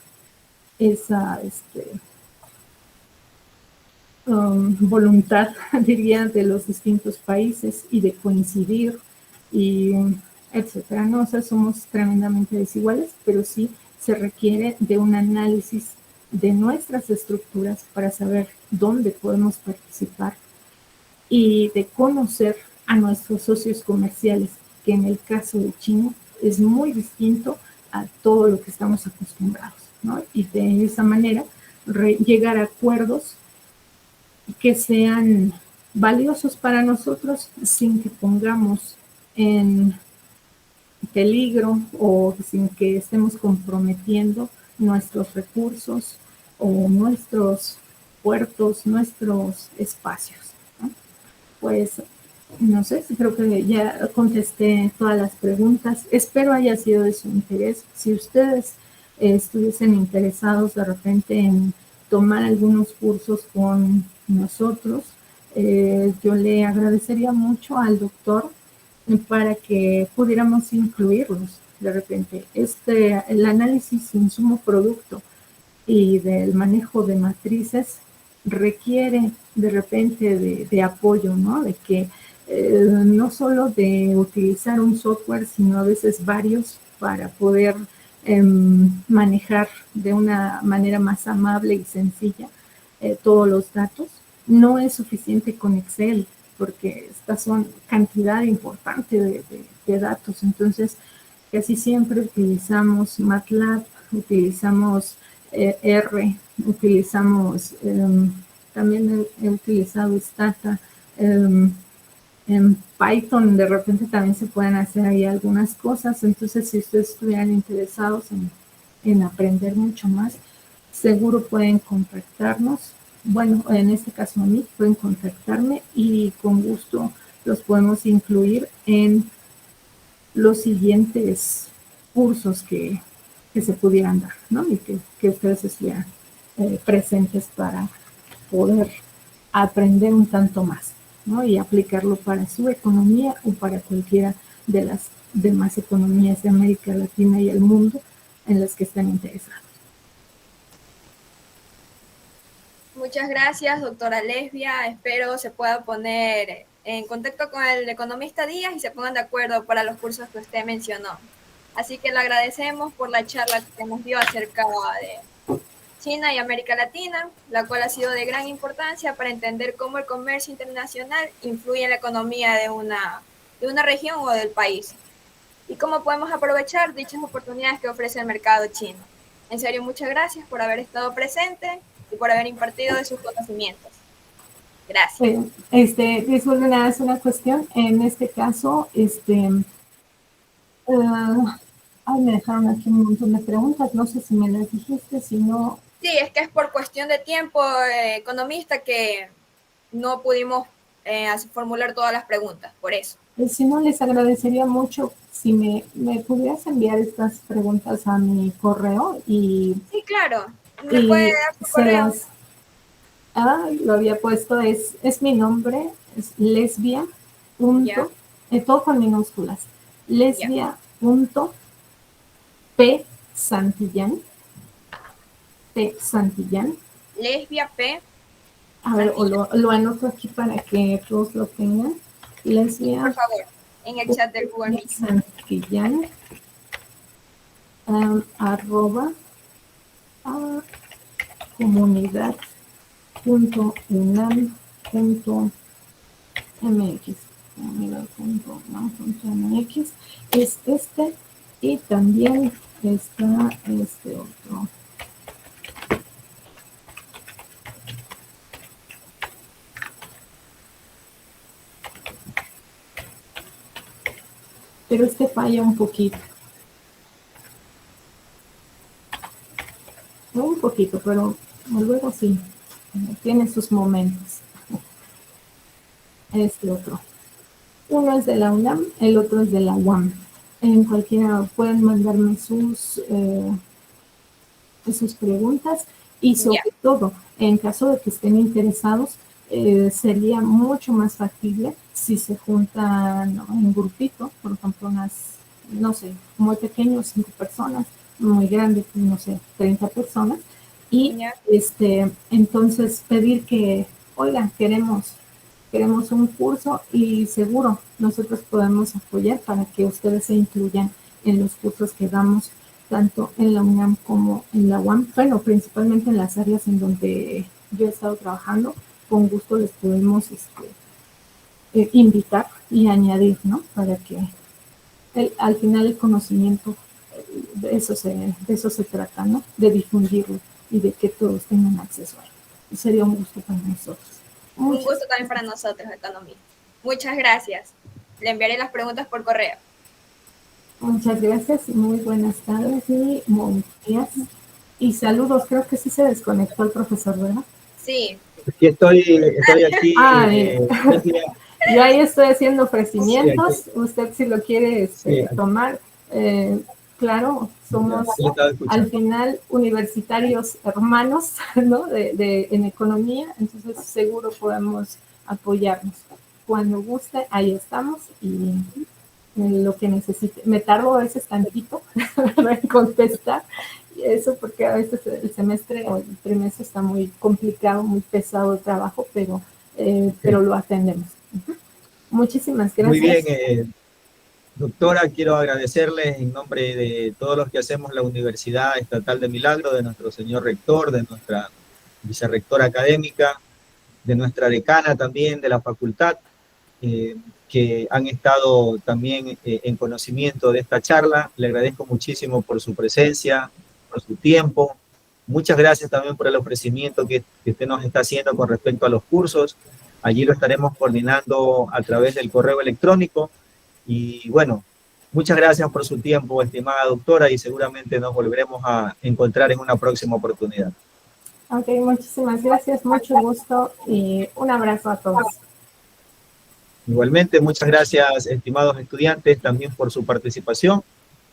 voluntad, diría, de los distintos países y de coincidir y etcétera, ¿no? O sea, somos tremendamente desiguales, pero sí se requiere de un análisis de nuestras estructuras para saber dónde podemos participar y de conocer a nuestros socios comerciales, que en el caso de China es muy distinto a todo lo que estamos acostumbrados, ¿no? Y de esa manera llegar a acuerdos que sean valiosos para nosotros sin que pongamos en peligro o sin que estemos comprometiendo nuestros recursos o nuestros puertos, nuestros espacios, ¿no? Pues no sé, creo que ya contesté todas las preguntas. Espero haya sido de su interés. Si ustedes estuviesen interesados de repente en tomar algunos cursos con nosotros, yo le agradecería mucho al doctor para que pudiéramos incluirlos de repente. El análisis insumo-producto y del manejo de matrices requiere de repente de apoyo, ¿no? De que no solo de utilizar un software, sino a veces varios para poder manejar de una manera más amable y sencilla todos los datos. No es suficiente con Excel, porque estas son cantidad importante de datos. Entonces, casi siempre utilizamos MATLAB, utilizamos R, utilizamos, también he utilizado Stata, en Python de repente también se pueden hacer ahí algunas cosas. Entonces, si ustedes estuvieran interesados en aprender mucho más, seguro pueden contactarnos. Bueno, en este caso a mí, pueden contactarme y con gusto los podemos incluir en los siguientes cursos que se pudieran dar, ¿no? Y que ustedes estuvieran presentes para poder aprender un tanto más, ¿no? Y aplicarlo para su economía o para cualquiera de las demás economías de América Latina y el mundo en las que estén interesados. Muchas gracias, doctora Lesbia. Espero se pueda poner en contacto con el economista Díaz y se pongan de acuerdo para los cursos que usted mencionó. Así que le agradecemos por la charla que nos dio acerca de China y América Latina, la cual ha sido de gran importancia para entender cómo el comercio internacional influye en la economía de una región o del país. y cómo podemos aprovechar dichas oportunidades que ofrece el mercado chino. En serio, muchas gracias por haber estado presente y por haber impartido de sus conocimientos. Gracias. Disculpen, nada, es una cuestión. En este caso, me dejaron aquí un montón de preguntas. No sé si me las dijiste, si no. Sí, es que es por cuestión de tiempo, economista, que no pudimos formular todas las preguntas, por eso. Si no, les agradecería mucho si me pudieras enviar estas preguntas a mi correo y... Sí, claro. ¿Me puede dar su correo? Lo había puesto, es mi nombre, es lesbia. Todo con minúsculas. Lesbia.p Santillán. P Santillán. Lesbia P. A ver, lo anoto aquí para que todos lo tengan. Lesbia. Por favor, en el chat del Google Meet. Santillán. @ comunidad.unam.mx. Es y también está otro. Pero falla un poquito. No un poquito, pero luego sí. Tiene sus momentos. Otro. Uno es de la UNAM, el otro es de la UAM. En cualquiera pueden mandarme sus preguntas y sobre todo, en caso de que estén interesados, sería mucho más factible si se juntan en grupito, por ejemplo, unas, no sé, muy pequeños, 5 personas, muy grandes, no sé, 30 personas, y entonces pedir que, oigan, queremos un curso y seguro nosotros podemos apoyar para que ustedes se incluyan en los cursos que damos tanto en la UNAM como en la UAM, bueno, principalmente en las áreas en donde yo he estado trabajando. Con gusto les podemos invitar y añadir, ¿no? Para que al final el conocimiento, de eso se trata, ¿no? De difundirlo y de que todos tengan acceso a él. Y sería un gusto para nosotros. Un gusto también para nosotros, economista. Muchas gracias. Le enviaré las preguntas por correo. Muchas gracias y muy buenas tardes y buenos días. Y saludos, creo que sí se desconectó el profesor, ¿verdad? Sí. Aquí estoy aquí. Yo ahí estoy haciendo ofrecimientos. Sí, usted si lo quiere tomar, claro, somos al final universitarios hermanos, ¿no? En economía, entonces seguro podemos apoyarnos. Cuando guste, ahí estamos y lo que necesite. Me tardo a veces tantito en contestar, y eso porque a veces el semestre o el trimestre está muy complicado, muy pesado el trabajo, pero lo atendemos. Muchísimas gracias. Muy bien, doctora, quiero agradecerles en nombre de todos los que hacemos la Universidad Estatal de Milagro, de nuestro señor rector, de nuestra vicerrectora académica, de nuestra decana también de la facultad, que han estado también en conocimiento de esta charla. Le agradezco muchísimo por su presencia, por su tiempo. Muchas gracias también por el ofrecimiento que usted nos está haciendo con respecto a los cursos. Allí lo estaremos coordinando a través del correo electrónico. Y bueno, muchas gracias por su tiempo, estimada doctora, y seguramente nos volveremos a encontrar en una próxima oportunidad. Ok, muchísimas gracias, mucho gusto y un abrazo a todos. Igualmente, muchas gracias, estimados estudiantes, también por su participación,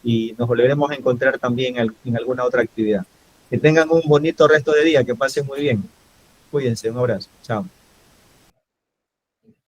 y nos volveremos a encontrar también en alguna otra actividad. Que tengan un bonito resto de día, que pasen muy bien. Cuídense, un abrazo. Chao.